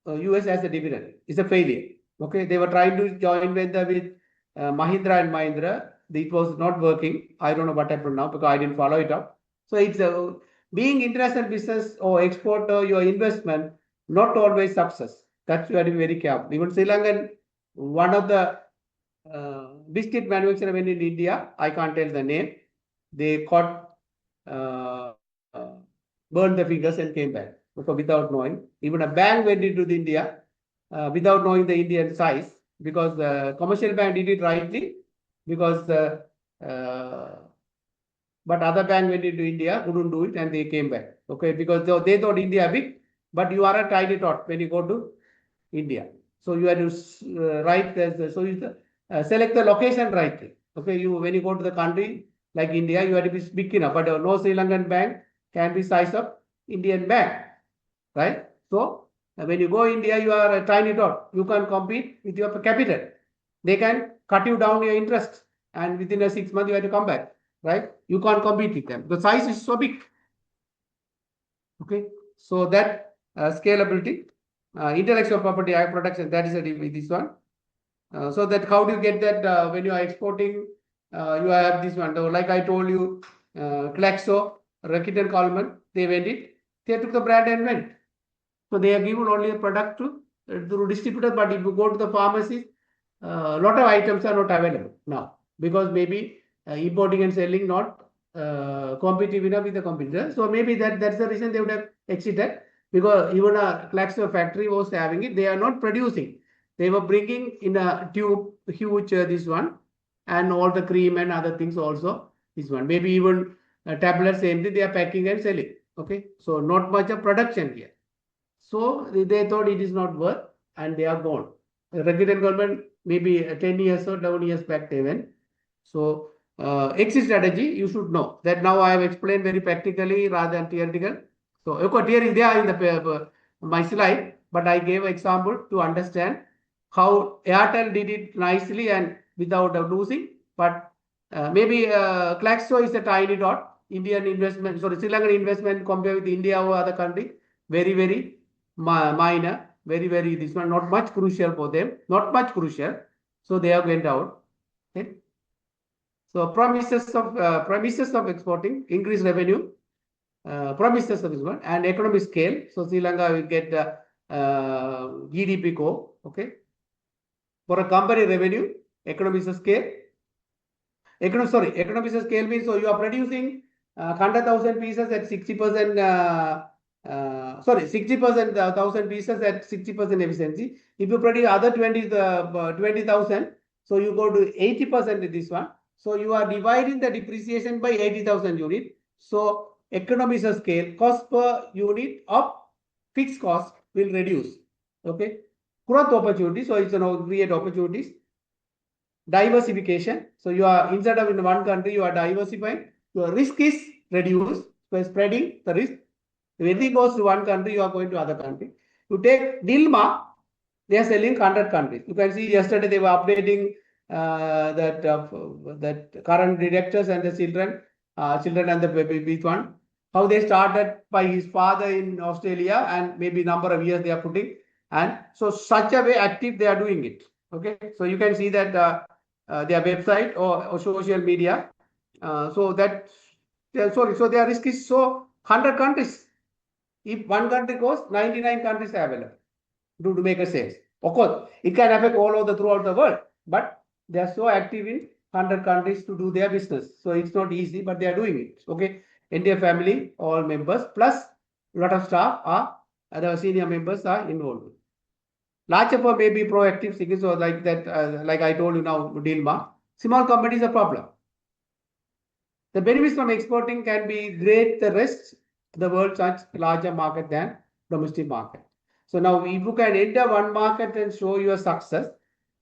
US as a dividend. It's a failure. Okay, they were trying to join with Mahindra and Mahindra. It was not working. I don't know what happened now because I didn't follow it up. So it's being international business or export or your investment, not always success. That's very careful. Even Sri Lankan, one of the biscuit manufacturer went in India. I can't tell the name. They caught, burned the fingers and came back. So without knowing, even a bank went into the India without knowing the Indian size, because the commercial bank did it rightly, because but other bank went into India, couldn't do it, and they came back. Okay, because they thought India big, but you are a tiny tot when you go to India. So you have to write so you select the location rightly. Okay, you when you go to the country like India, you have to be big enough, but no Sri Lankan bank can be size of Indian bank, right? So when you go India, you are a tiny dot. You can compete with your capital. They can cut you down your interest, and within a 6 months you have to come back, right? You can't compete with them. The size is so big. Okay, so that scalability, intellectual property protection, that is this one. So that how do you get that when you are exporting? You have this one. Like I told you, Claxo, Rakuten Coleman, they went it. They took the brand and went. So they are given only a product to through distributors. But if you go to the pharmacies, a lot of items are not available now because maybe importing and selling not competitive enough with the competitor. So maybe that's the reason they would have exited, because even a Claxo factory was having it. They are not producing. They were bringing in a tube, huge this one, and all the cream and other things also this one. Maybe even tablets, same thing, they are packing and selling. Okay, so not much of production here. So they thought it is not worth, and they are gone. Rakuten government maybe 10 years or 11 years back they went. So exit strategy, you should know that. Now I have explained very practically rather than theoretical. So here is there in the my slide, but I gave an example to understand how Airtel did it nicely and without losing. But maybe Claxo is a tiny dot. Indian investment, sorry, Sri Lankan investment compared with India or other country, very minor, very this one, not much crucial for them, not much crucial. So they have went out. Okay. So promises of exporting, increased revenue, promises of this one, and economic scale. So Sri Lanka will get the GDP core. Okay. For a company revenue, economies of scale. Economies of scale means, so you are producing 100,000 pieces at 60%. 60% 1,000 pieces at 60% efficiency. If you produce other 20,000, so you go to 80% in this one. So you are dividing the depreciation by 80,000 unit. So economies of scale, cost per unit of fixed cost will reduce. Okay, growth opportunity. So it's create opportunities. Diversification. So you are instead of in one country, you are diversifying. Your risk is reduced by spreading the risk. If anything goes to one country, you are going to other country. You take Dilma, they are selling 100 countries. You can see yesterday they were updating that current directors and the children and the baby one, how they started by his father in Australia, and maybe number of years they are putting, and so such a way active they are doing it. Okay, so you can see that their website or social media. So that so their risk is so 100 countries. If one country goes, 99 countries are available to make a sales. Of course, it can affect all over throughout the world, but they are so active in 100 countries to do their business. So it's not easy, but they are doing it. Okay, India family, all members, plus a lot of staff are, the senior members are involved. Larger firm may be proactive, so like that, like I told you now, Dilma. Small companies is a problem. The benefits from exporting can be great. The rest, the world such larger market than domestic market. So now if you can enter one market and show your success,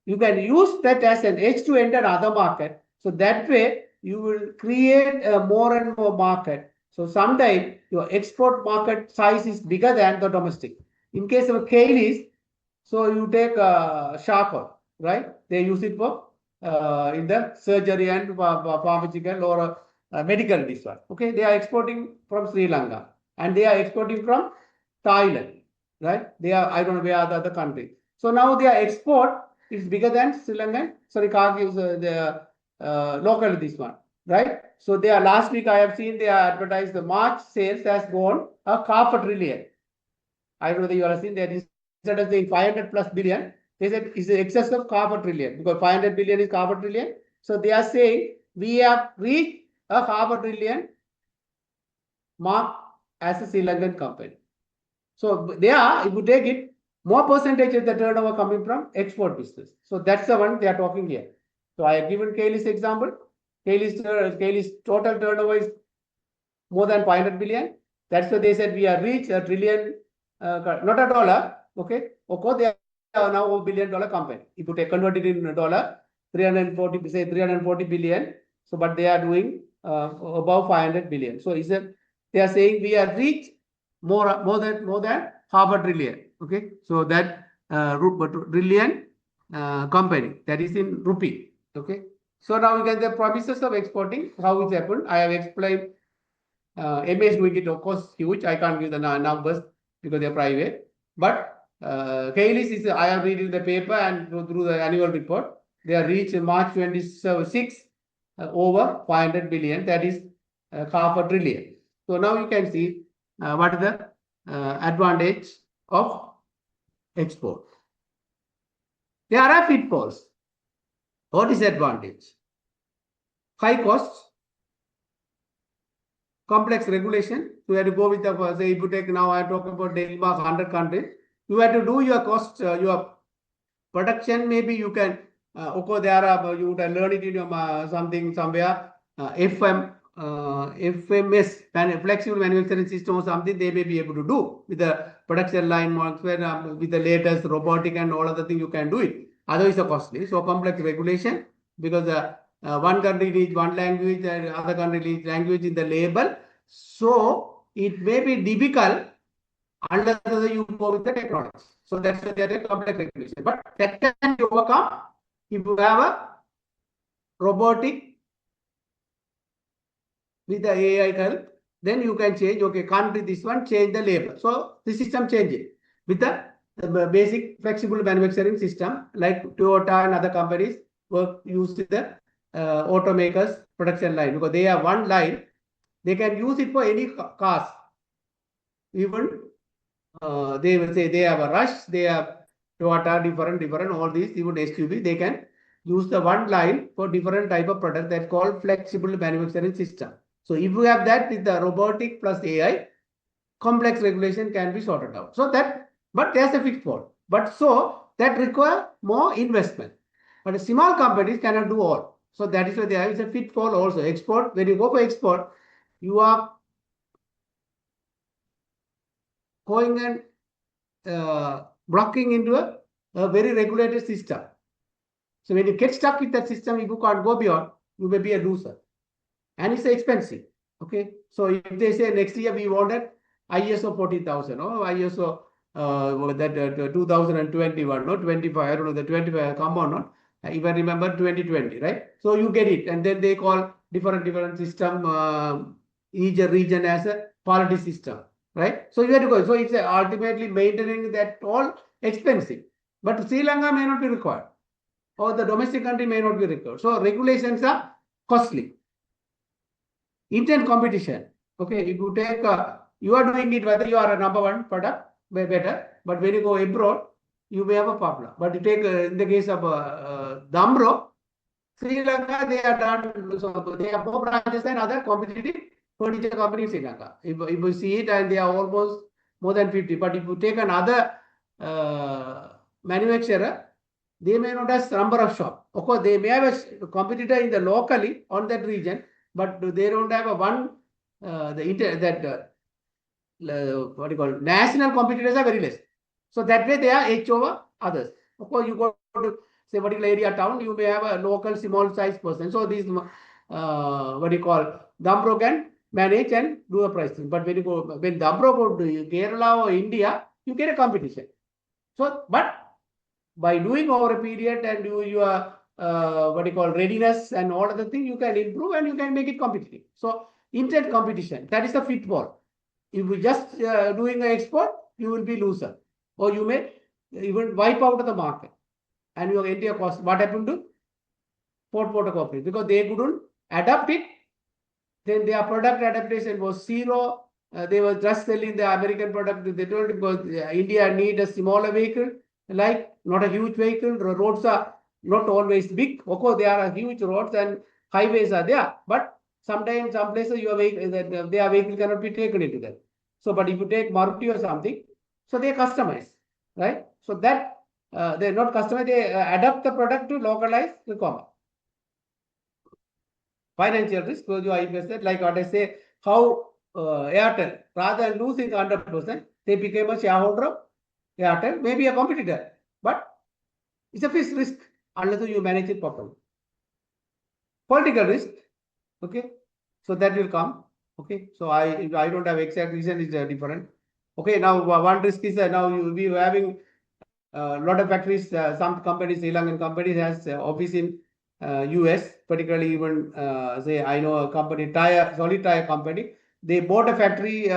you can use that as an edge to enter other market. So that way you will create a more and more market So sometimes your export market size is bigger than the domestic. In case of Kaileys, so you take charcoal, right? They use it for in the surgery and pharmaceutical or medical this one. Okay, they are exporting from Sri Lanka and they are exporting from Thailand, right? They are, I don't know where are the other countries. So now their export is bigger than Sri Lankan. Sorry, Kaki is the local this one, right? So they are last week I have seen they are advertised the March sales has gone a half a trillion. I don't know whether you have seen that instead of saying 500 plus billion, they said it's in excess of half a trillion because 500 billion is half a trillion. So they are saying we have reached a half a trillion mark as a Sri Lankan company. So they are, if you take it, more percentage of the turnover coming from export business. So that's the one they are talking here. So I have given Kaylee's example. Kaylee's total turnover is more than 500 billion. That's why they said we have reached a trillion, not a dollar. Okay. Of course, they are now a $1 billion company. If you take convert it in dollar, 340, say 340 billion. So, but they are doing above 500 billion. So, they are saying we have reached more than half a trillion. Okay. So that trillion company that is in rupee. Okay. So now we get the promises of exporting, how it happened. I have explained. MA is doing it, of course, huge. I can't give the numbers because they're private. But Kaileys is, I am reading the paper and through the annual report, they are reached March 26 over 500 billion. That is half a trillion. So now you can see what is the advantage of export. There are pitfalls or disadvantage. High costs, complex regulation. You have to go with the, say, if you take now, I talk about Denmark, 100 countries. You have to do your cost, your production. Maybe you can, okay, there are, you would learn it in your something somewhere, FMS, flexible manufacturing system or something, they may be able to do with the production line, with the latest robotic and all other things, you can do it. Otherwise, it's costly. So complex regulation, because one country needs one language and other country needs language in the label. So it may be difficult unless you go with the technology. So that's why there is complex regulation. But that can be overcome if you have a robotic with the AI help. Then you can change, okay, country this one, change the label. So the system changes with the basic flexible manufacturing system like Toyota and other companies use the automakers production line, because they have one line, they can use it for any cars. Even they will say they have a Rush, they have Toyota, different, all these, even SUV, they can use the one line for different type of product that's called flexible manufacturing system. So if you have that with the robotic plus AI, complex regulation can be sorted out. So that, but there's a pitfall. But so that require more investment. But small companies cannot do all. So that is why there is a pitfall also. Export, when you go for export, you are going and blocking into a very regulated system. So when you get stuck with that system, if you can't go beyond, you may be a loser. And it's expensive. Okay. So if they say next year we wanted ISO 40,000 or ISO that 2021, no 25, I don't know, the 25, come on, no? If I remember 2020, right? So you get it, and then they call different system, each region as a quality system, right? So you have to go. So it's ultimately maintaining that all expensive. But Sri Lanka may not be required, or the domestic country may not be required. So regulations are costly. Intense competition. Okay, if you take, you are doing it whether you are a number one product, way better. But when you go abroad, you may have a problem. But you take in the case of Damro, Sri Lanka, they are done. So they have more branches than other competitive furniture companies in Sri Lanka. If you see it, and they are almost more than 50. But if you take another manufacturer, they may not have number of shops. Of course, they may have a competitor in the locally on that region, but they don't have a one what do you call it? National competitors are very less. So that way they are edge over others. Of course, you go to say particular area town, you may have a local small size person. So these what do you call Dampro can manage and do a pricing. But when the abroad go to Kerala or India, you get a competition. So, but by doing over a period and do your readiness and all other things, you can improve and you can make it competitive. So, intent competition, that is the pitfall. If you just doing an export, you will be loser, or you may even wipe out of the market, and your entire cost. What happened to Ford Motor Company? Because they couldn't adapt it. Then their product adaptation was zero. They were just selling the American product. They told because India need a smaller vehicle, like not a huge vehicle. The roads are not always big. Of course, there are huge roads and highways are there, but sometimes some places your vehicle, their vehicle cannot be taken into that. So, but if you take Maruti or something, so they customize, right? So that they're not customize, they adapt the product to localized requirement. Financial risk, so you invested, like what I say, how Airtel, rather than losing 100%, they became a shareholder of Airtel, maybe a competitor, but it's a fixed risk unless you manage it properly. Political risk, okay, so that will come, okay. So I don't have exact reason, is different. Okay, now one risk is now you will be having a lot of factories. Some companies, Sri Lankan companies, has office in US, particularly even say I know a company, solid tire company. They bought a factory.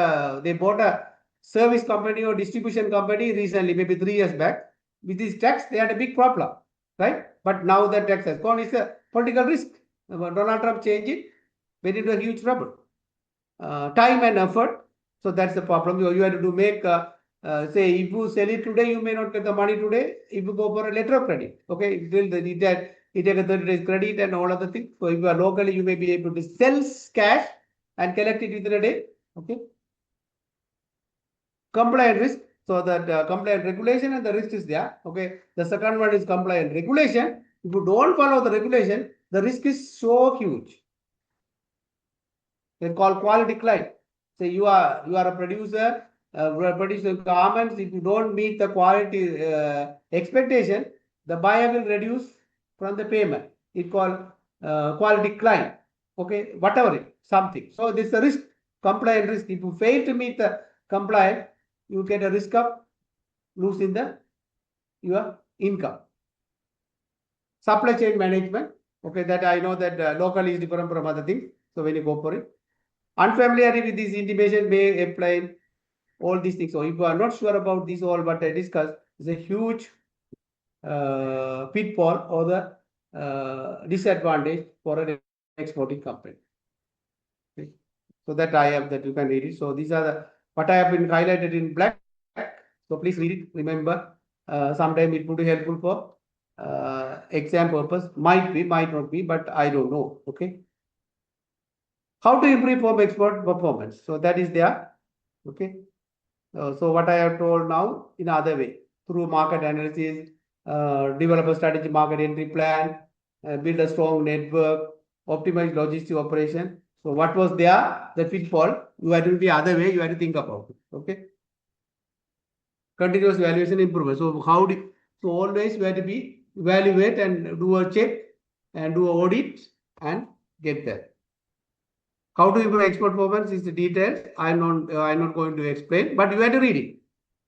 They bought a service company or distribution company recently, maybe 3 years back. With this tax, they had a big problem, right? But now the tax has gone. It's a political risk. Donald Trump changed it, went into a huge trouble. Time and effort. So that's the problem. You have to make. Say if you sell it today, you may not get the money today. If you go for a letter of credit, okay, it take a 30 days credit and all other things. So if you are locally, you may be able to sell cash and collect it within a day. Okay. Compliant risk. So that compliant regulation and the risk is there. Okay. The second one is compliant regulation. If you don't follow the regulation, the risk is so huge. They call quality decline. Say you are a producer. Producing garments, if you don't meet the quality expectation, the buyer will reduce from the payment. It called quality decline. Okay, whatever it, something. So this is a risk, compliant risk. If you fail to meet the compliant, you get a risk of losing your income. Supply chain management. Okay, that I know that locally is different from other things. So when you go for it, unfamiliarity with this intimation may apply all these things. So if you are not sure about this, all what I discussed is a huge pitfall or the disadvantage for an exporting company. Okay. So that I have, that you can read it. So these are the what I have been highlighted in black. So please read it. Remember, sometime it would be helpful for exam purpose. Might be, might not be, but I don't know. Okay. How to improve from export performance? So that is there. Okay. So what I have told now in other way, through market analysis, develop a strategy market entry plan, build a strong network, optimize logistic operation. So what was there, the pitfall, you have to be other way, you have to think about it. Okay. Continuous evaluation improvement. So so always you have to be evaluate and do a check and do an audit and get there. How to improve export performance is the details. I'm not going to explain, but you have to read it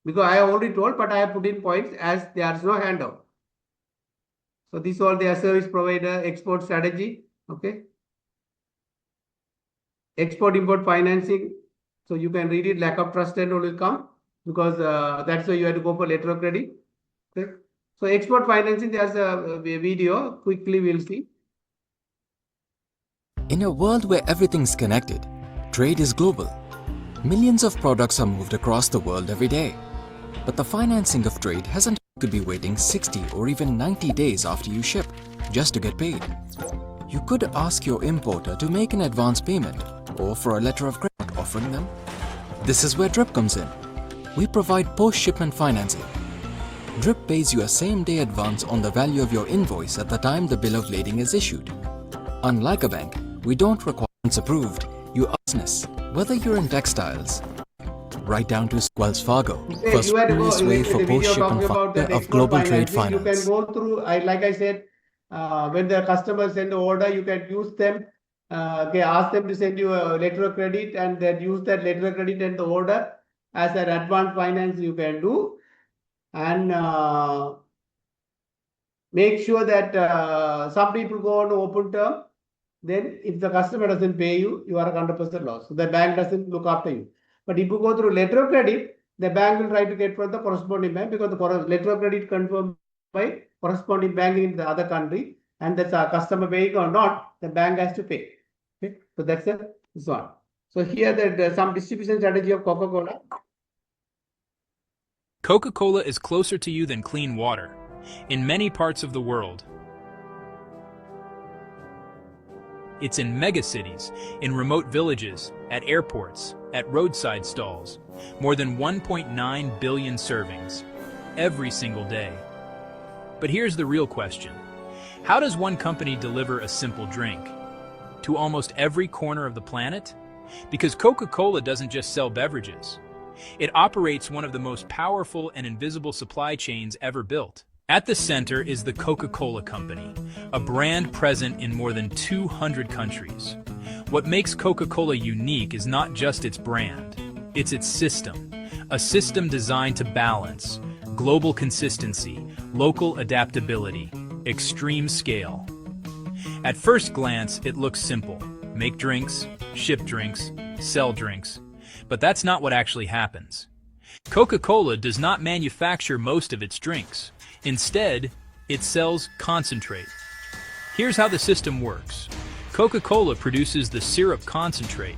because I have already told, but I have put in points as there is no handout. So these all their service provider export strategy. Okay. Export import financing. So you can read it. Lack of trust and all will come because that's why you have to go for letter of credit. Okay. So export financing, there's a video. Quickly we'll see. In a world where everything's connected, trade is global. Millions of products are moved across the world every day. But the financing of trade hasn't to be waiting 60 or even 90 days after you ship just to get paid. You could ask your importer to make an advance payment or for a letter of credit offering them. This is where DRIP comes in. We provide post-shipment financing. DRIP pays you a same-day advance on the value of your invoice at the time the bill of lading is issued. Unlike a bank, we don't require once approved, you business, whether you're in textiles, right down to Wells Fargo, first easiest way for post-shipment of global trade finance. You can go through, like I said, when the customer send the order, you can use them Okay, ask them to send you a letter of credit and then use that letter of credit and the order as an advance finance you can do. And make sure that some people go on open term. Then if the customer doesn't pay you, you are 100% loss. So the bank doesn't look after you. But if you go through letter of credit, the bank will try to get from the corresponding bank because the letter of credit confirmed by corresponding bank in the other country, and that's a customer paying or not, the bank has to pay. Okay, so that's this one. So here the some distribution strategy of Coca-Cola. Coca-Cola is closer to you than clean water. In many parts of the world, it's in megacities, in remote villages, at airports, at roadside stalls. More than 1.9 billion servings, every single day. But here's the real question. How does one company deliver a simple drink to almost every corner of the planet? Because Coca-Cola doesn't just sell beverages. It operates one of the most powerful and invisible supply chains ever built. At the center is the Coca-Cola Company, a brand present in more than 200 countries. What makes Coca-Cola unique is not just its brand, it's its system. A system designed to balance global consistency, local adaptability, extreme scale. At first glance, it looks simple. Make drinks, ship drinks, sell drinks. But that's not what actually happens. Coca-Cola does not manufacture most of its drinks. Instead, it sells concentrate. Here's how the system works. Coca-Cola produces the syrup concentrate.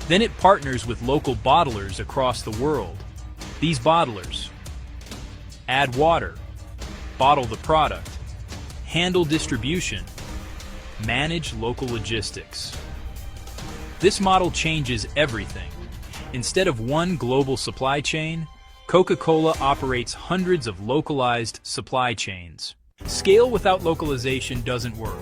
Then it partners with local bottlers across the world. These bottlers add water, bottle the product, handle distribution, manage local logistics. This model changes everything. Instead of one global supply chain, Coca-Cola operates hundreds of localized supply chains. Scale without localization doesn't work.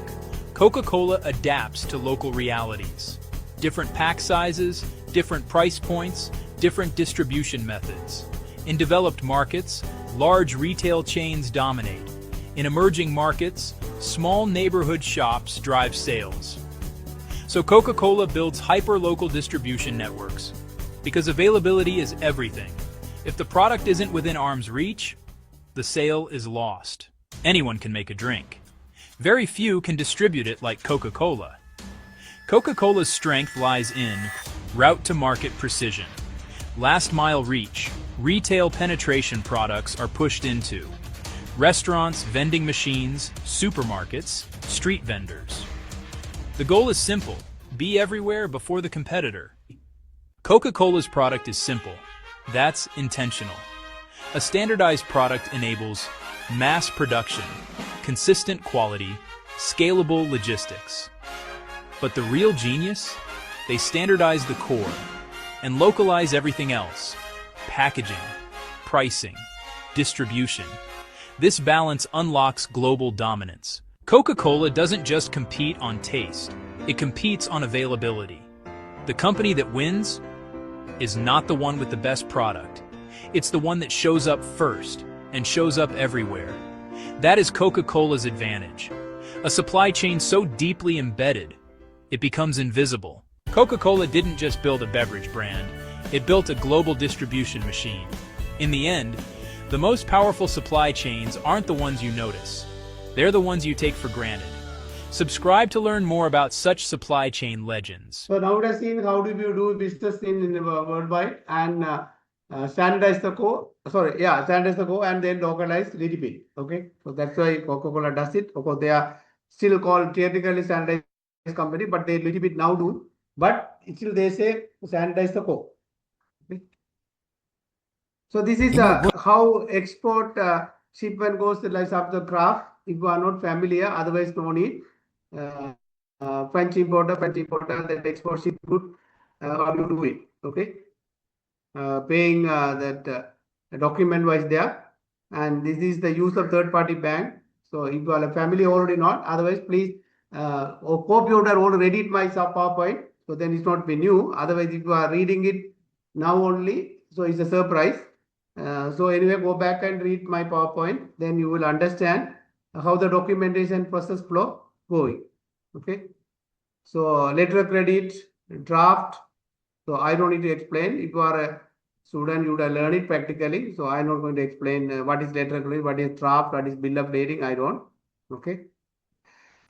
Coca-Cola adapts to local realities. Different pack sizes, different price points, different distribution methods. In developed markets, large retail chains dominate. In emerging markets, small neighborhood shops drive sales. So Coca-Cola builds hyper-local distribution networks. Because availability is everything. If the product isn't within arm's reach, the sale is lost. Anyone can make a drink. Very few can distribute it like Coca-Cola. Coca-Cola's strength lies in route-to-market precision, last-mile reach. Retail penetration products are pushed into restaurants, vending machines, supermarkets, street vendors. The goal is simple: be everywhere before the competitor. Coca-Cola's product is simple. That's intentional. A standardized product enables mass production, consistent quality, scalable logistics. But the real genius? They standardize the core and localize everything else. Packaging, pricing, distribution. This balance unlocks global dominance. Coca-Cola doesn't just compete on taste, it competes on availability. The company that wins is not the one with the best product. It's the one that shows up first and shows up everywhere. That is Coca-Cola's advantage. A supply chain so deeply embedded, it becomes invisible. Coca-Cola didn't just build a beverage brand, it built a global distribution machine. In the end, the most powerful supply chains aren't the ones you notice. They're the ones you take for granted. Subscribe to learn more about such supply chain legends. So now we have seen how do you do business in worldwide and standardize the standardize the core and then localize little bit. Okay, so that's why Coca-Cola does it. Of course, they are still called theoretically standardized company, but they little bit now do. But still they say standardize the core. Okay. So this is how export shipment goes. Like up the graph. If you are not familiar, otherwise no need. French importer, then export ship good. How you do it? Okay. Paying that document wise there, and this is the use of third-party bank. So if you are a family already not, otherwise please hope you would have already read my PowerPoint. So then it's not be new. Otherwise, if you are reading it now only, so it's a surprise. So anyway, go back and read my PowerPoint. Then you will understand how the documentation process flow going. Okay. So letter of credit, draft. So I don't need to explain. If you are a student, you would have learned it practically. So I'm not going to explain what is letter of credit, what is draft, what is bill of lading. I don't. Okay.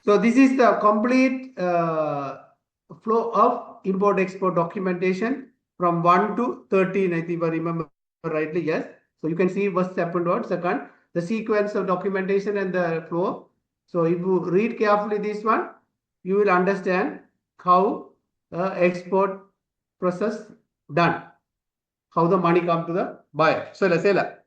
So this is the complete flow of import-export documentation from 1 to 13. I think if I remember rightly, yes. So you can see what's happened on second, the sequence of documentation and the flow. So if you read carefully this one, you will understand how export process done, how the money come to the buyer, seller.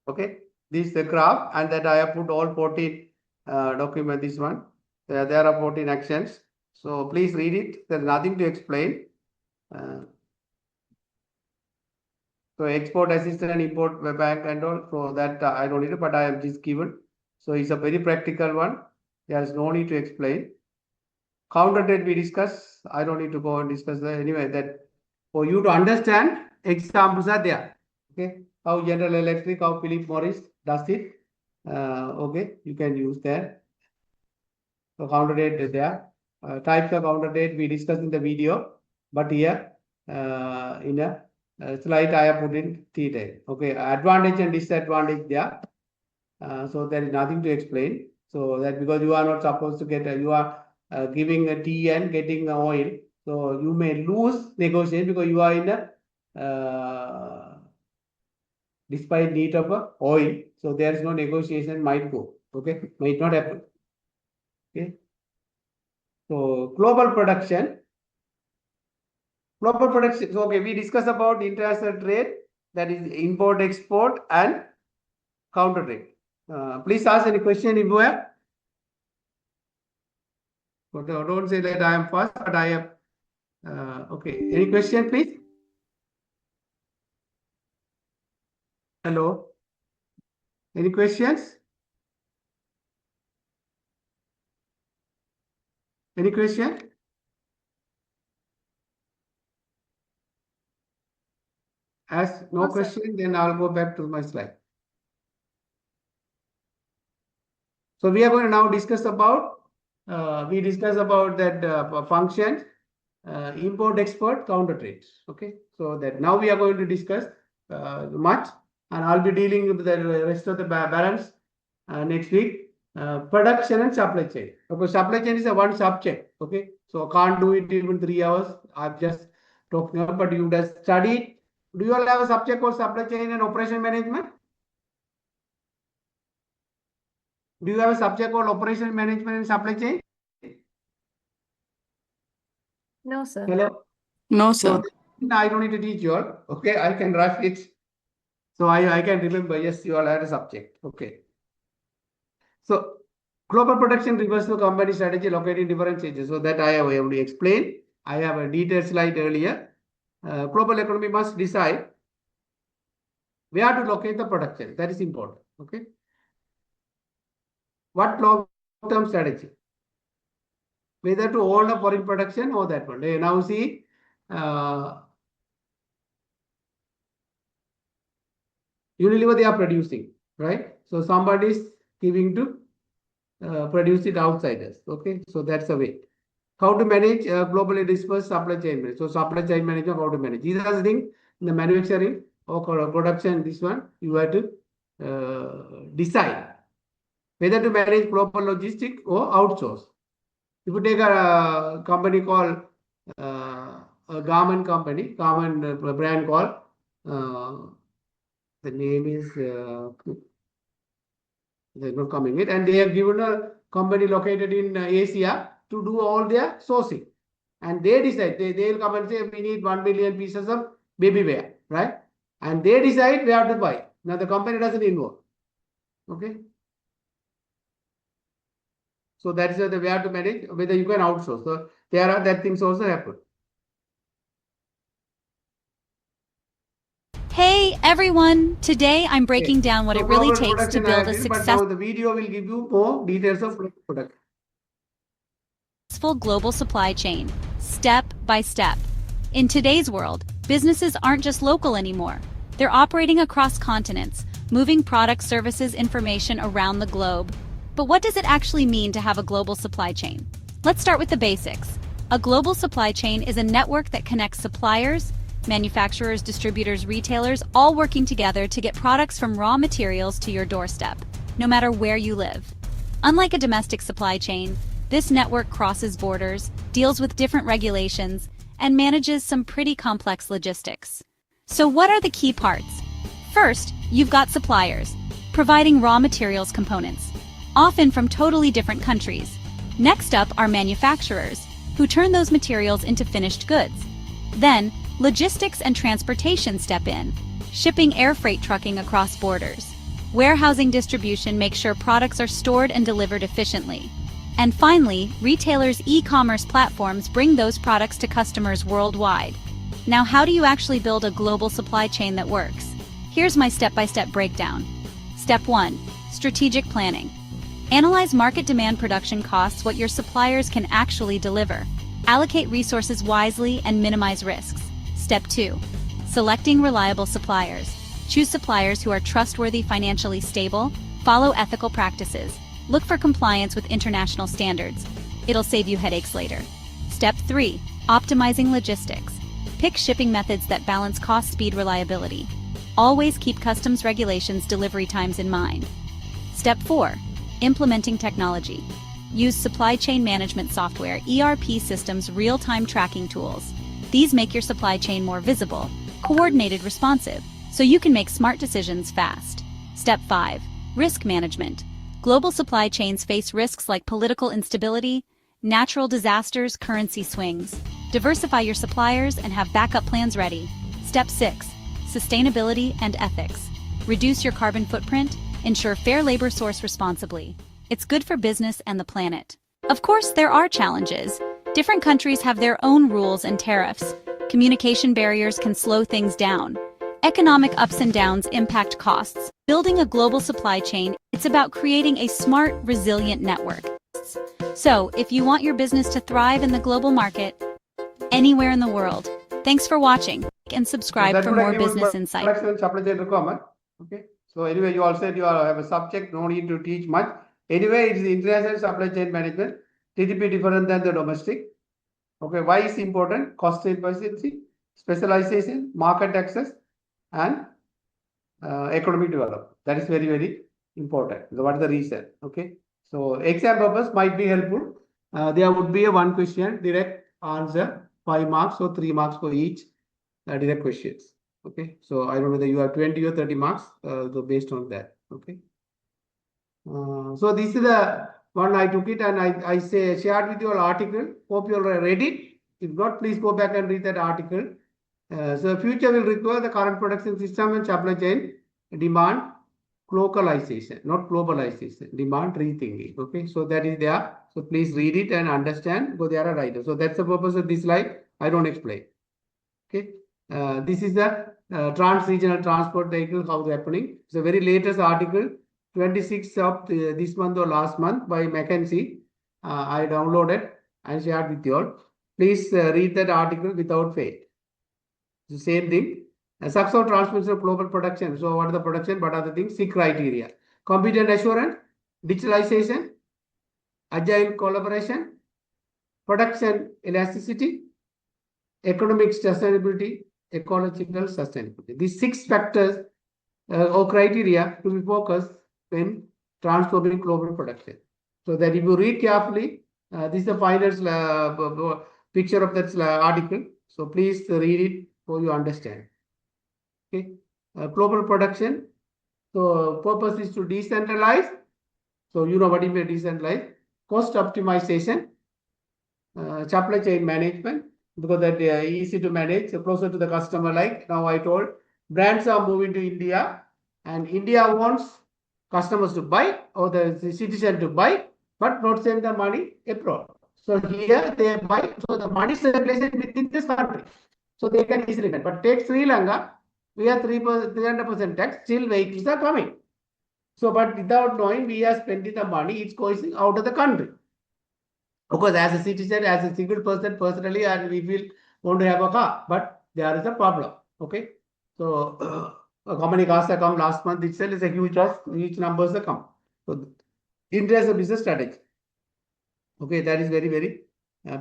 Okay, this is the graph, and that I have put all 14 document this one. There are 14 actions. So please read it. There's nothing to explain. So export assistant, import bank and all. So that I don't need it, but I have just given. So it's a very practical one. There's no need to explain. Counter trade we discuss. I don't need to go and discuss that anyway. That for you to understand, examples are there. Okay, how General Electric, how Philip Morris does it. Okay, you can use that. So counter trade is there. Types of counter trade we discussed in the video, but here in a slide I have put in detail. Okay, advantage and disadvantage there. So there is nothing to explain. So that because you are not supposed to get, you are giving a tea and getting oil. So you may lose negotiation because you are in a despite need of a oil. So there is no negotiation might go. Okay, might not happen. Okay. So global production. Global production. So, okay, we discuss about international trade, that is import, export, and counter trade. Please ask any question if you have. But don't say that I am fast, but I have. Okay, any question, please? Hello. Any questions? Any question? As no question, then I'll go back to my slide. So we are going to now discuss about, we discuss about that function, import, export, counter trades. Okay, so that now we are going to discuss much, and I'll be dealing with the rest of the balance next week. Production and supply chain. Okay, supply chain is a one subject. Okay, so can't do it even 3 hours. I'm just talking about, but you just study. Do you all have a subject called supply chain and operation management? Do you have a subject called operation management and supply chain? No, sir. Hello? No, sir. So I don't need to teach you all. Okay, I can rush it. So I can remember, yes, you all had a subject. Okay. So global production refers to company strategy located in different stages. So that I have already explained. I have a detailed slide earlier. Global economy must decide where to locate the production. That is important. Okay. What long-term strategy? Whether to own a foreign production or that one. Now see, Unilever they are producing, right? So somebody is giving to produce it outsiders. Okay, so that's a way. How to manage globally dispersed supply chain. So supply chain management, how to manage. These are the things in the manufacturing or production. This one you have to decide whether to manage global logistics or outsource. If you take a company called a garment company, garment brand called the name is they're not coming it, and they have given a company located in Asia to do all their sourcing, and they decide they'll come and say we need 1 million pieces of baby wear, right? And they decide where to buy. Now the company doesn't involve. Okay. So that is the way to manage whether you can outsource. So there are that things also happen. Hey everyone! Today I'm breaking down what it really takes to build a successful the video will give you more details of product. Global supply chain, step by step. In today's world, businesses aren't just local anymore. They're operating across continents, moving products, services, information around the globe. But what does it actually mean to have a global supply chain? Let's start with the basics. A global supply chain is a network that connects suppliers, manufacturers, distributors, retailers, all working together to get products from raw materials to your doorstep, no matter where you live. Unlike a domestic supply chain, this network crosses borders, deals with different regulations, and manages some pretty complex logistics. So what are the key parts? First, you've got suppliers, providing raw materials components, often from totally different countries. Next up are manufacturers, who turn those materials into finished goods. Then, logistics and transportation step in, shipping air freight trucking across borders. Warehousing distribution makes sure products are stored and delivered efficiently. And finally, retailers' e-commerce platforms bring those products to customers worldwide. Now, how do you actually build a global supply chain that works? Here's my step-by-step breakdown. Step 1. Strategic planning. Analyze market demand, production costs, what your suppliers can actually deliver. Allocate resources wisely and minimize risks. Step 2. Selecting reliable suppliers. Choose suppliers who are trustworthy, financially stable, follow ethical practices. Look for compliance with international standards. It'll save you headaches later. Step 3. Optimizing logistics. Pick shipping methods that balance cost, speed, reliability. Always keep customs regulations, delivery times in mind. Step 4. Implementing technology. Use supply chain management software, ERP systems, real-time tracking tools. These make your supply chain more visible, coordinated, responsive, so you can make smart decisions fast. Step 5. Risk management. Global supply chains face risks like political instability, natural disasters, currency swings. Diversify your suppliers and have backup plans ready. Step 6. Sustainability and ethics. Reduce your carbon footprint. Ensure fair labor, source responsibly. It's good for business and the planet. Of course, there are challenges. Different countries have their own rules and tariffs. Communication barriers can slow things down. Economic ups and downs impact costs. Building a global supply chain, it's about creating a smart, resilient network. So, if you want your business to thrive in the global market, anywhere in the world, thanks for watching and subscribe for more business insight. Supply chain requirement. Okay. So anyway, you all said you all have a subject, no need to teach much. Anyway, it is the international supply chain management, TTP different than the domestic. Okay, why is important? Cost efficiency, specialization, market access, and economic development. That is very, very important. So what is the reason? Okay, so exam purpose might be helpful. There would be a one question, direct answer, 5 marks or 3 marks for each direct questions. Okay, so I don't know whether you have 20 or 30 marks so based on that. Okay, so this is the one I took it and I shared with you an article. Hope you all read it. If not, please go back and read that article. So future will require the current production system and supply chain demand localization, not globalization, demand rethinking. Okay, so that is there. So please read it and understand because there are writers. So that's the purpose of this slide. I don't explain. Okay, this is the trans-regional transport vehicle, how it's happening. It's a very latest article, 26th of this month or last month by McKinsey. I downloaded and shared with you all. Please read that article without fail. The same thing. Successful transmission of global production. So what are the production? What are the things? 6 criteria. Competent assurance, digitalization, agile collaboration, production elasticity, economic sustainability, ecological sustainability. These 6 factors or criteria to be focused when transforming global production. So that if you read carefully, this is the final picture of that article. So please read it so you understand. Okay, global production. So purpose is to decentralize. So you know what it means decentralize. Cost optimization, supply chain management, because that easy to manage, closer to the customer. Like now I told, brands are moving to India and India wants customers to buy or the citizen to buy, but not send the money abroad. So here they buy, so the money circulation within this country. So they can easily get. But take Sri Lanka, we have 300% tax, still vehicles are coming. So, but without knowing, we are spending the money, it's going out of the country. Of course, as a citizen, as a single person, personally, and we will want to have a car, but there is a problem. Okay, so how many cars have come last month itself is a huge numbers have come. So, interest of business strategy. Okay, that is very, very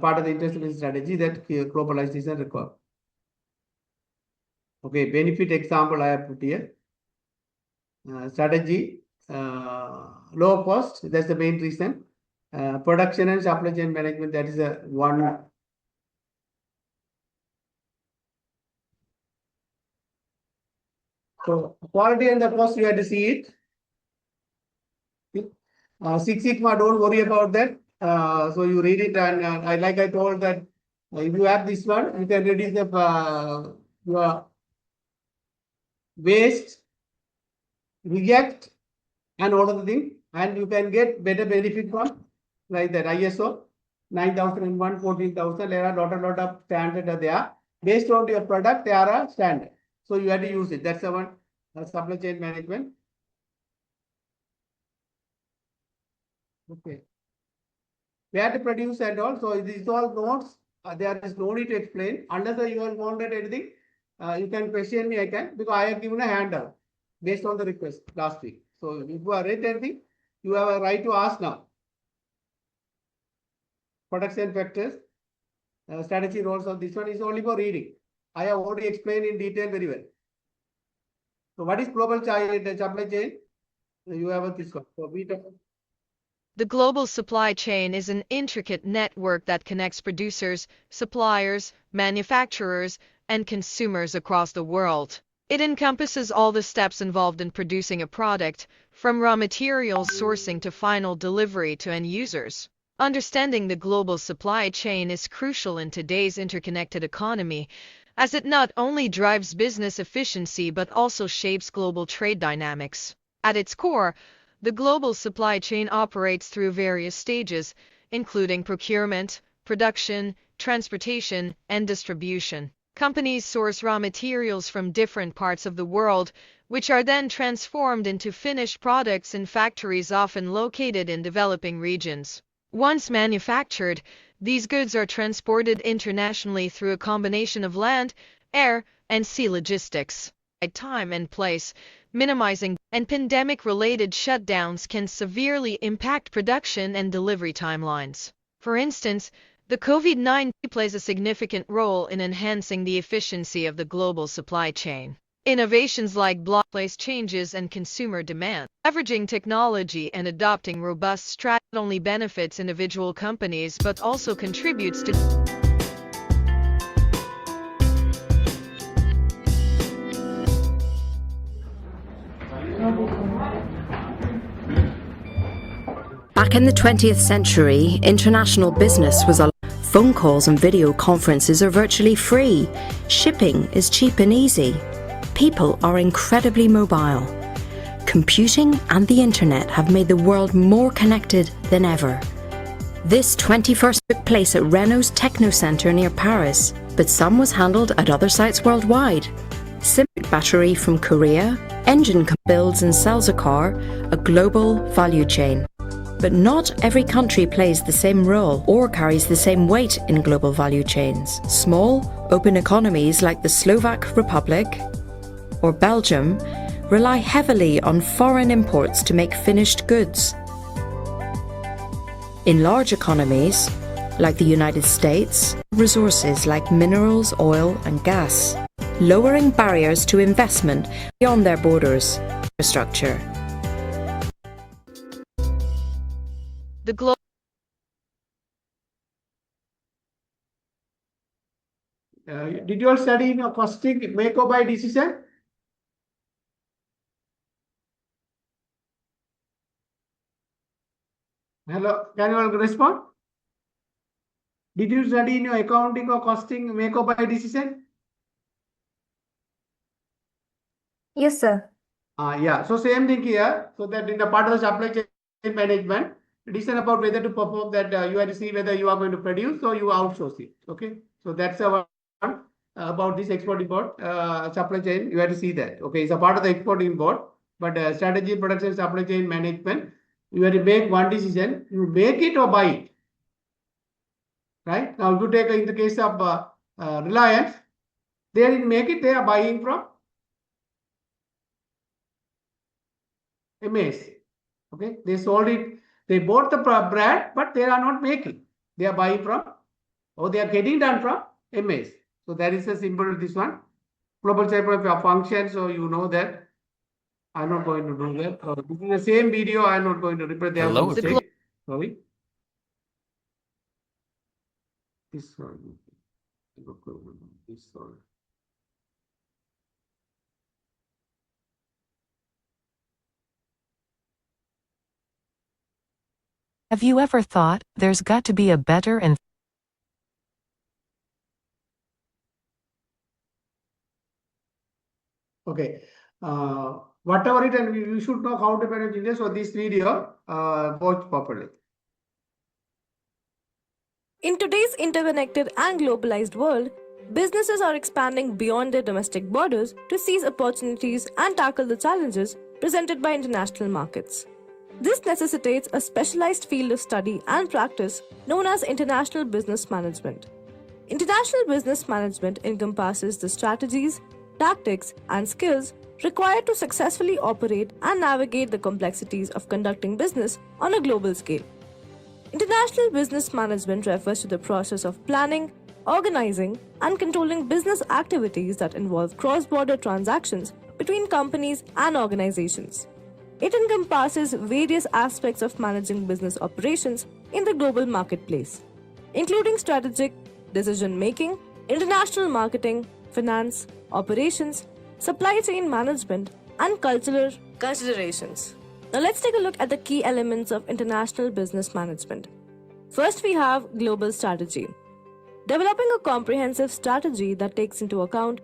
part of the international strategy that globalization requires. Okay, benefit example I have put here. Strategy, low cost, that's the main reason. Production and supply chain management, that is a one. So quality and the cost, you have to see it. Six Sigma, don't worry about that. So you read it, and like I told that if you have this one, you can reduce the your waste, reject, and all of the thing, and you can get better benefit from like that ISO 9001, 14,000. There are lot of standard there based on your product. They are a standard, so you have to use it. That's the one supply chain management. Okay. Where to produce and all. So these all notes, there is no need to explain. Unless you have wanted anything, you can question me, I can, because I have given a handout based on the request last week. So if you are read anything, you have a right to ask now. Production factors, strategy roles of this one is only for reading. I have already explained in detail very well. So what is global supply chain? You have this one. So we talk. The global supply chain is an intricate network that connects producers, suppliers, manufacturers, and consumers across the world. It encompasses all the steps involved in producing a product, from raw materials sourcing to final delivery to end users. Understanding the global supply chain is crucial in today's interconnected economy, as it not only drives business efficiency but also shapes global trade dynamics. At its core, the global supply chain operates through various stages, including procurement, production, transportation, and distribution. Companies source raw materials from different parts of the world, which are then transformed into finished products in factories often located in developing regions. Once manufactured, these goods are transported internationally through a combination of land, air, and sea logistics. At time and place, minimizing and pandemic-related shutdowns can severely impact production and delivery timelines. For instance, the COVID-19 plays a significant role in enhancing the efficiency of the global supply chain. Innovations like block-place changes and consumer demand, leveraging technology and adopting robust strategies not only benefits individual companies but also contributes to Back in the 20th century, international business was a phone calls and video conferences are virtually free. Shipping is cheap and easy. People are incredibly mobile. Computing and the internet have made the world more connected than ever. This 21st took place at Renault's Techno Centre near Paris, but some was handled at other sites worldwide. Simple battery from Korea, engine builds and sells a car, a global value chain. But not every country plays the same role or carries the same weight in global value chains. Small, open economies like the Slovak Republic or Belgium rely heavily on foreign imports to make finished goods. In large economies, like the United States, resources like minerals, oil and gas, lowering barriers to investment beyond their borders. Infrastructure. the global. Did you all study in a costing make or buy decision? Hello, can you all respond? Did you study in your accounting or costing make or buy decision? Yes, sir. Yeah, so same thing here. So that in the part of the supply chain management, decision about whether to perform that, you have to see whether you are going to produce or you outsource it. Okay, so that's our one about this export import supply chain. You have to see that. Okay, it's a part of the export import, but strategy, production, supply chain management. You have to make one decision. You make it or buy it. Right now, if you take in the case of Reliance, they didn't make it. They are buying from MAS. Okay, they sold it They bought the brand, but they are not making. They are buying from, or they are getting done from MAs. So that is a simple this one. Global type of function. So you know that. I'm not going to do that. This is the same video. I'm not going to repeat. There Hello, was a mistake. Sorry. This one. This one. Have you ever thought there's got to be a better and Okay. Whatever it, and you should know how to manage India. So this video, watch properly. In today's interconnected and globalized world, businesses are expanding beyond their domestic borders to seize opportunities and tackle the challenges presented by international markets. This necessitates a specialized field of study and practice known as international business management. International business management encompasses the strategies, tactics, and skills required to successfully operate and navigate the complexities of conducting business on a global scale. International business management refers to the process of planning, organizing, and controlling business activities that involve cross-border transactions between companies and organizations. It encompasses various aspects of managing business operations in the global marketplace, including strategic decision-making, international marketing, finance, operations, supply chain management, and cultural considerations. Now let's take a look at the key elements of international business management. First, we have global strategy. Developing a comprehensive strategy that takes into account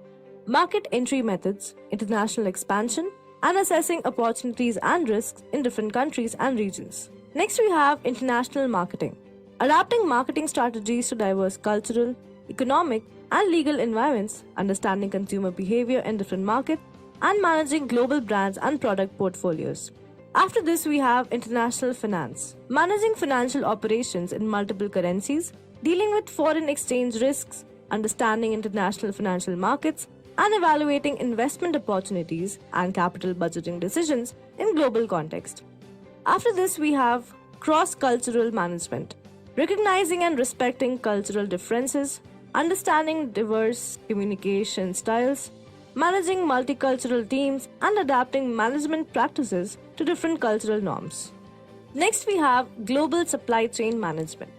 market entry methods, international expansion, and assessing opportunities and risks in different countries and regions. Next, we have international marketing. Adapting marketing strategies to diverse cultural, economic, and legal environments, understanding consumer behavior in different markets, and managing global brands and product portfolios. After this, we have international finance. Managing financial operations in multiple currencies, dealing with foreign exchange risks, understanding international financial markets, and evaluating investment opportunities and capital budgeting decisions in global context. After this, we have cross-cultural management. Recognizing and respecting cultural differences, understanding diverse communication styles, managing multicultural teams, and adapting management practices to different cultural norms. Next, we have global supply chain management.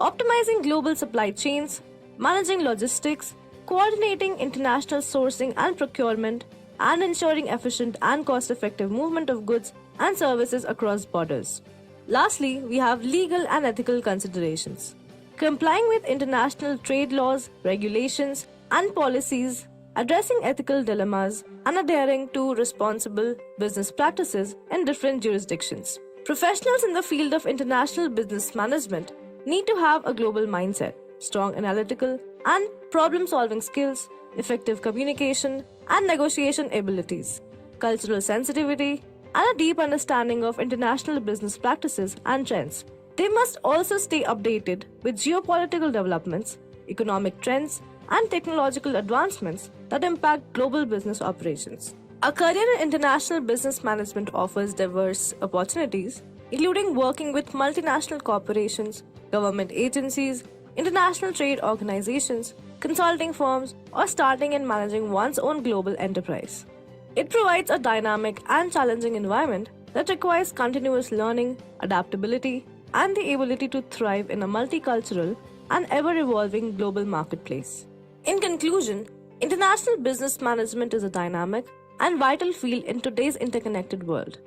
Optimizing global supply chains, managing logistics, coordinating international sourcing and procurement, and ensuring efficient and cost-effective movement of goods and services across borders. Lastly, we have legal and ethical considerations. Complying with international trade laws, regulations, and policies, addressing ethical dilemmas, and adhering to responsible business practices in different jurisdictions. Professionals in the field of international business management need to have a global mindset, strong analytical and problem-solving skills, effective communication and negotiation abilities, cultural sensitivity, and a deep understanding of international business practices and trends. They must also stay updated with geopolitical developments, economic trends, and technological advancements that impact global business operations. A career in international business management offers diverse opportunities, including working with multinational corporations, government agencies, international trade organizations, consulting firms, or starting and managing one's own global enterprise. It provides a dynamic and challenging environment that requires continuous learning, adaptability, and the ability to thrive in a multicultural and ever-evolving global marketplace. In conclusion, international business management is a dynamic and vital field in today's interconnected world.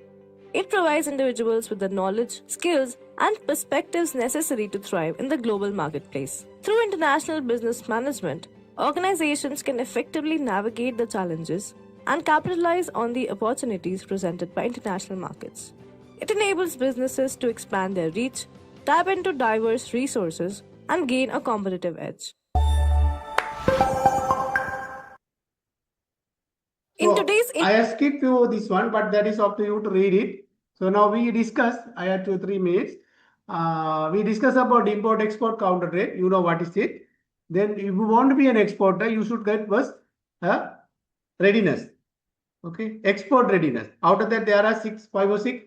It provides individuals with the knowledge, skills, and perspectives necessary to thrive in the global marketplace. Through international business management, organizations can effectively navigate the challenges and capitalize on the opportunities presented by international markets. It enables businesses to expand their reach, tap into diverse resources, and gain a competitive edge. I skip you this one, but that is up to you to read it. So now we discuss. I had 2-3 minutes. We discuss about import-export counter trade. You know what is it. Then if you want to be an exporter, you should get first readiness. Okay, export readiness. Out of that, there are 5 or 6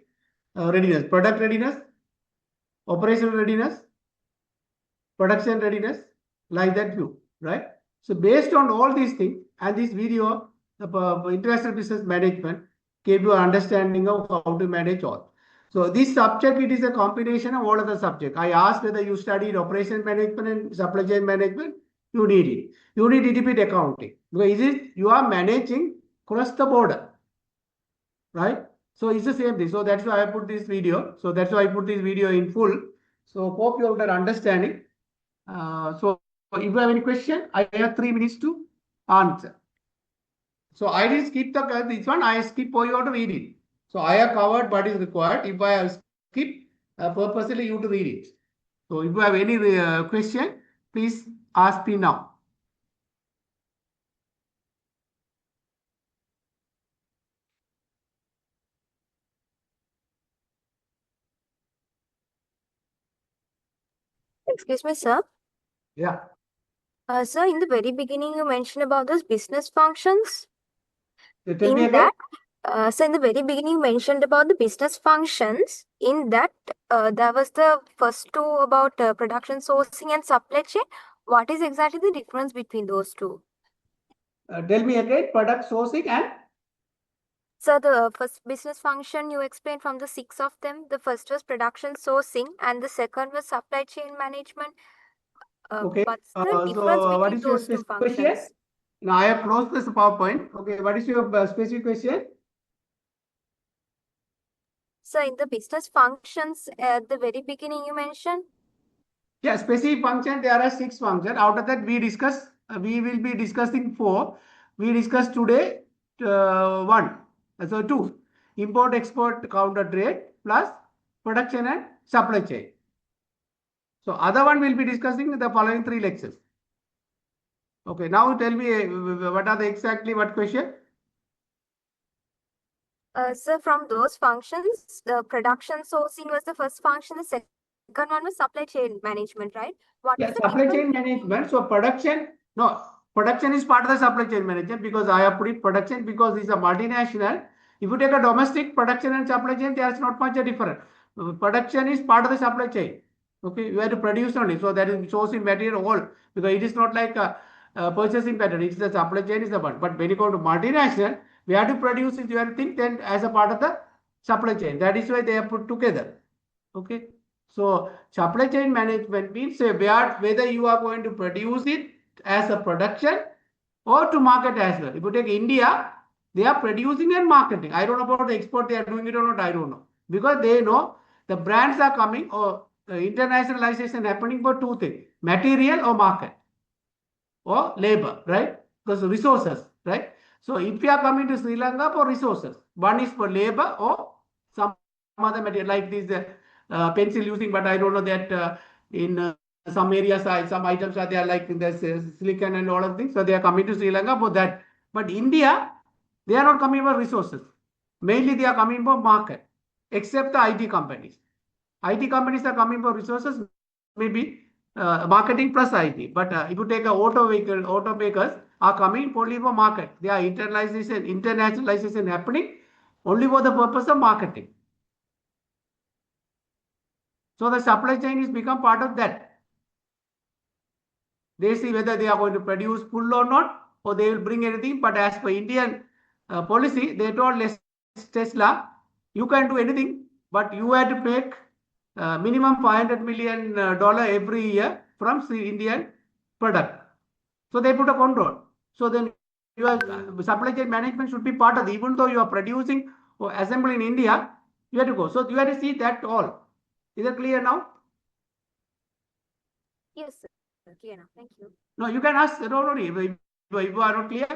readiness. Product readiness, operational readiness, production readiness, like that view, right? So based on all these things and this video, international business management gave you an understanding of how to manage all. So this subject, it is a combination of all of the subjects. I asked whether you studied operation management and supply chain management. You need it. You need little bit accounting. Because you are managing across the border, right? So it's the same thing. So that's why I put this video. So that's why I put this video in full. So hope you have an understanding. So if you have any question, I have 3 minutes to answer. So I didn't skip this one. I skip for you to read it. So I have covered what is required. If I have skip, purposely you to read it. So if you have any question, please ask me now. Excuse me, sir. Yeah. Sir, in the very beginning, you mentioned about those business functions. Tell me In again. that, so in the very beginning, you mentioned about the business functions. In that, there was the first two about production sourcing and supply chain. What is exactly the difference between those two? Tell me again, product sourcing and? So the first business function you explained from the 6 of them, the first was production sourcing and the second was supply chain management. Okay. What's the difference So what between is your those two specific question? functions? Now I have closed this PowerPoint. Okay. What is your specific question? So in the business functions at the very beginning you mentioned? Yeah, specific function, there are 6 functions. Out of that, we will be discussing 4. We discussed today 1. So 2. Import, export, counter trade plus production and supply chain. So other one will be discussing the following 3 lectures. Okay, now tell me what are the exactly what question? So from those functions, the production sourcing was the first function, the second one was supply chain management, right? What is Yeah, the supply chain difference? management. So production is part of the supply chain management because I have put it production because it's a multinational. If you take a domestic production and supply chain, there's not much a difference. Production is part of the supply chain. Okay, you have to produce only. So that is sourcing material all because it is not like a purchasing pattern. It's the supply chain is the one. But when you go to multinational, we have to produce it. You have to think then as a part of the supply chain. That is why they are put together. Okay. So supply chain management means whether you are going to produce it as a production or to market as well. If you take India, they are producing and marketing. I don't know about the export, they are doing it or not, I don't know. Because they know the brands are coming or internationalization happening for 2 things, material or market or labor, right? Because resources, right? So if you are coming to Sri Lanka for resources, one is for labor or some other material like this pencil using, but I don't know that in some areas, some items are there like this silicon and all of things. So they are coming to Sri Lanka for that. But India, they are not coming for resources. Mainly they are coming for market, except the IT companies. IT companies are coming for resources, maybe marketing plus IT. But if you take a automakers are coming only for market. They are internationalization happening only for the purpose of marketing. So the supply chain is become part of that. They see whether they are going to produce full or not, or they will bring anything. But as per Indian policy, they told Tesla, you can do anything, but you have to make minimum $500 million every year from Indian product. So they put a control. So then your supply chain management should be part of it. Even though you are producing or assembling in India, you have to go. So you have to see that all. Is it clear now? Yes, sir. Clear now. Thank you. No, you can ask. Don't worry. If you are not clear,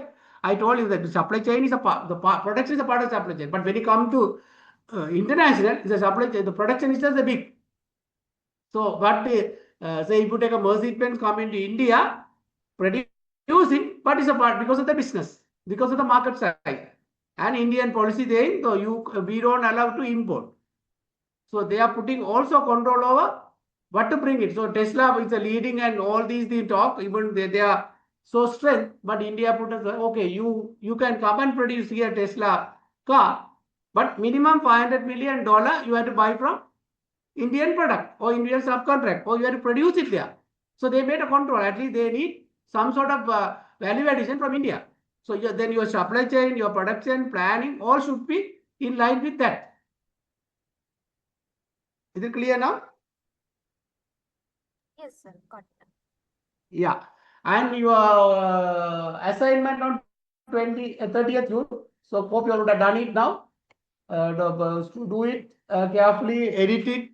I told you that the supply chain is a part. The production is a part of the supply chain. But when you come to international, the supply chain, the production is just a big. So what say if you take a Mercedes-Benz come into India, producing, but it's a part because of the business, because of the market size. And Indian policy saying, so we don't allow to import. So they are putting also control over what to bring it. So Tesla is a leading and all these they talk, even they are so strength, but India put us, okay, you can come and produce here Tesla car, but minimum $500 million you have to buy from Indian product or Indian subcontract, or you have to produce it there. So they made a control. At least they need some sort of value addition from India. So then your supply chain, your production, planning, all should be in line with that. Is it clear now? Yes, sir. Got it. Yeah. And your assignment on 30th June. So hope you would have done it now. To do it carefully, edit it.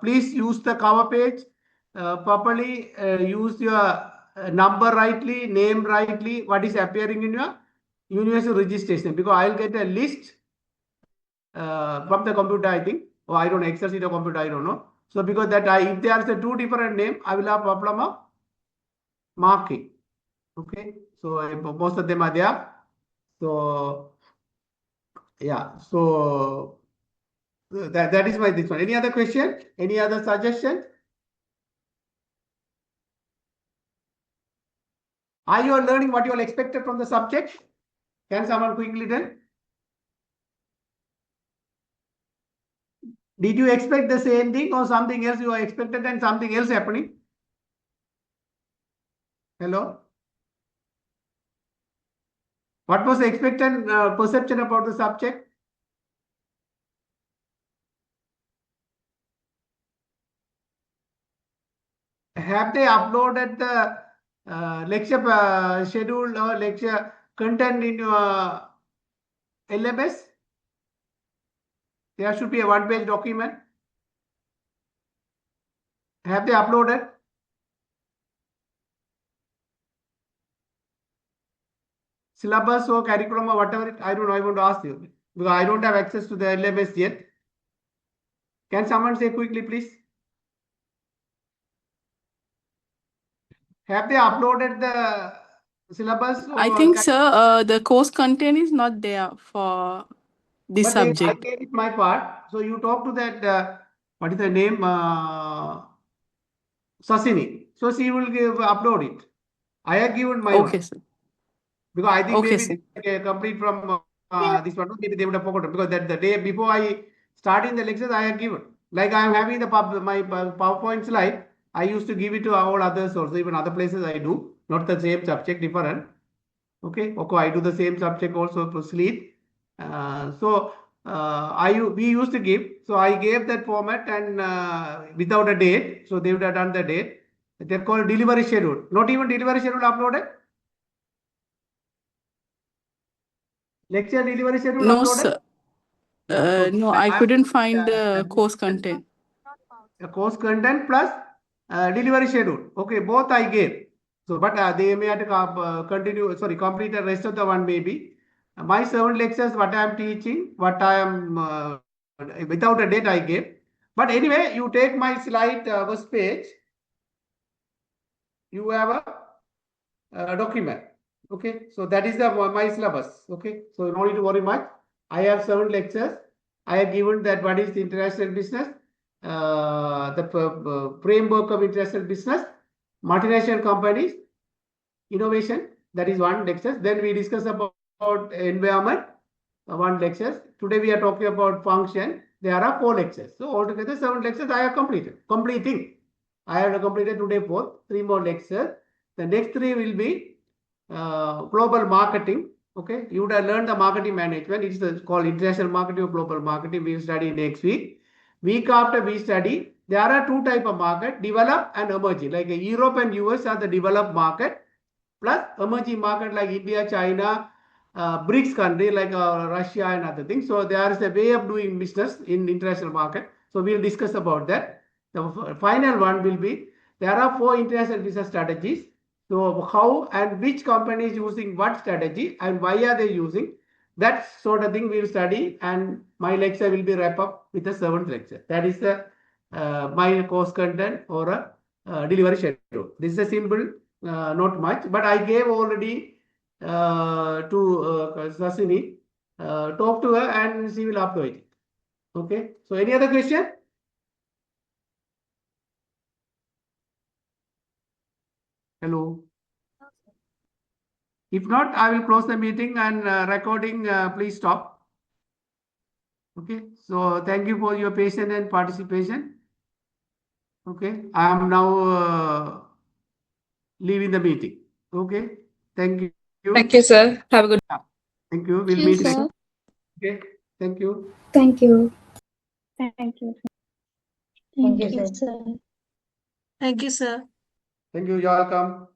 Please use the cover page properly. Use your number rightly, name rightly, what is appearing in your university registration, because I'll get a list from the computer, I think. Or I don't know, Excel sheet or computer, I don't know. So because that if there is a two different name, I will have problem of marking. Okay. So most of them are there. So yeah. So that is my this one. Any other question? Any other suggestion? Are you learning what you all expected from the subject? Can someone quickly tell? Did you expect the same thing or something else you are expected and something else happening? Hello? What was the expected perception about the subject? Have they uploaded the lecture schedule or lecture content in your LMS? There should be a one-page document. Have they uploaded? Syllabus or curriculum or whatever I don't know, I want to ask you because I don't have access to the LMS yet. Can someone say quickly, please? Have they uploaded the syllabus? I think, sir, the course content is not there for this But I subject. gave it my part. So you talk to that, what is the name? Sasini. So she will upload it. I have given my Okay, one. sir. Because I think Okay, maybe sir. complete from this one, maybe they would have forgotten because that the day before I starting the lectures, I have given. Like I am having the my PowerPoint slide, I used to give it to all others also, even other places I do, not the same subject, different. Okay, I do the same subject also for sleep. We used to give, so I gave that format and without a date, so they would have done the date. They're called delivery schedule. Not even delivery schedule uploaded. Lecture delivery schedule No, uploaded? sir. Yeah, so No, I couldn't find the course content. a course content plus delivery schedule. Okay, both I gave. So, but they may have to continue, sorry, complete the rest of the one maybe. My 7 lectures, what I am teaching, what I am, without a date I gave. But anyway, you take my slide first page, you have a document. Okay, so that is the my syllabus. Okay, so no need to worry much. I have 7 lectures. I have given that what is the international business, the framework of international business, multinational companies, innovation. That is one lecture. Then we discuss about environment, one lecture. Today we are talking about function. There are 4 lectures. So altogether 7 lectures I have completed. Completing. I have completed today 4, 3 more lectures. The next 3 will be global marketing. Okay, you would have learned the marketing management. It's called international marketing or global marketing. We will study next week. Week after we study, there are 2 type of market, developed and emerging. Like Europe and US are the developed market, plus emerging market like India, China, BRICS country like Russia and other things. So there is a way of doing business in international market. So we'll discuss about that. The final one will be, there are 4 international business strategies. So how and which company is using what strategy and why are they using, that sort of thing we'll study, and my lecture will be wrap up with the 7th lecture. That is the my course content or a delivery schedule. This is a simple, not much, but I gave already to Sasini. Talk to her and she will upload it. Okay. So any other question? Hello. If not, I will close the meeting and recording. Please stop. Okay, so thank you for your patience and participation. Okay, I am now leaving the meeting. Okay, thank you. Thank you, sir. Have a good Thank you. We'll Thank you, meet sir. next. Okay, thank you. Thank you. Thank you. Thank Thank you, you, sir. sir. Thank you, sir. Thank you. You're welcome.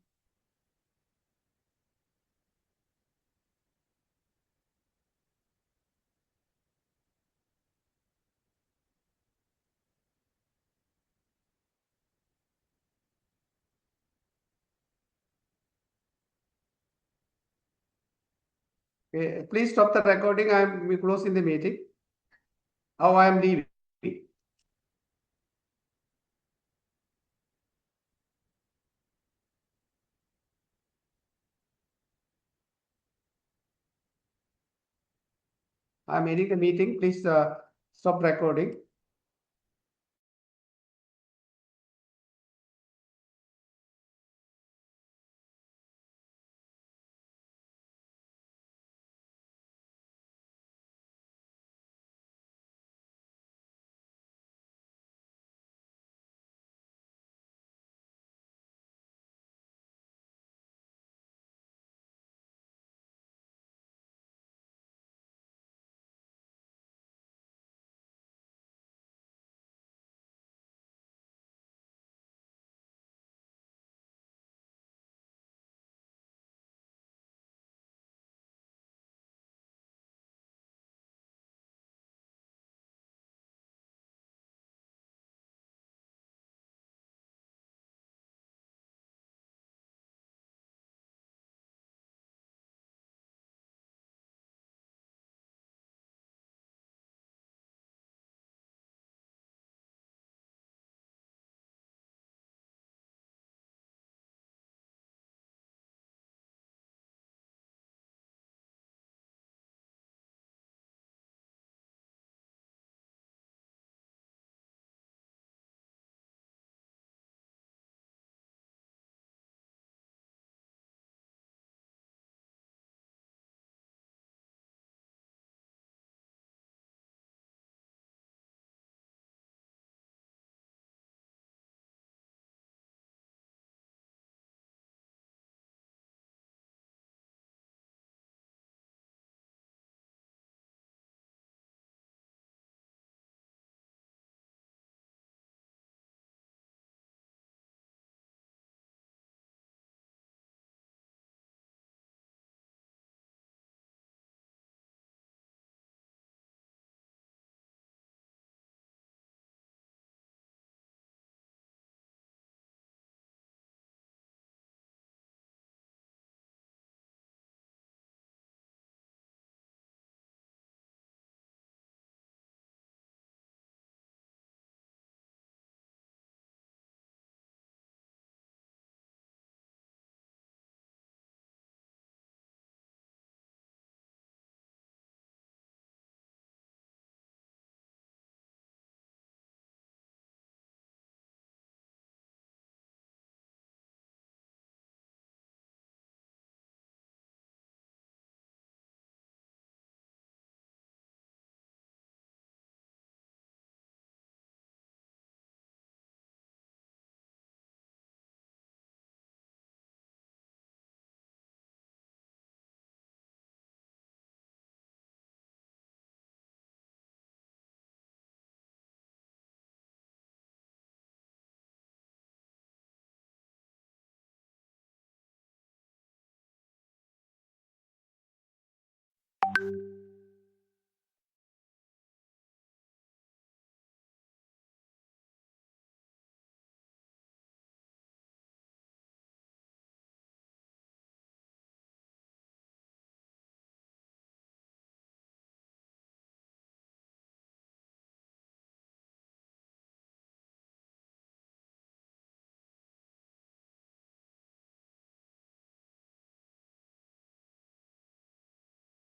Okay, please stop the recording. I'm closing the meeting. Now I am leaving. I'm ending the meeting. Please stop recording.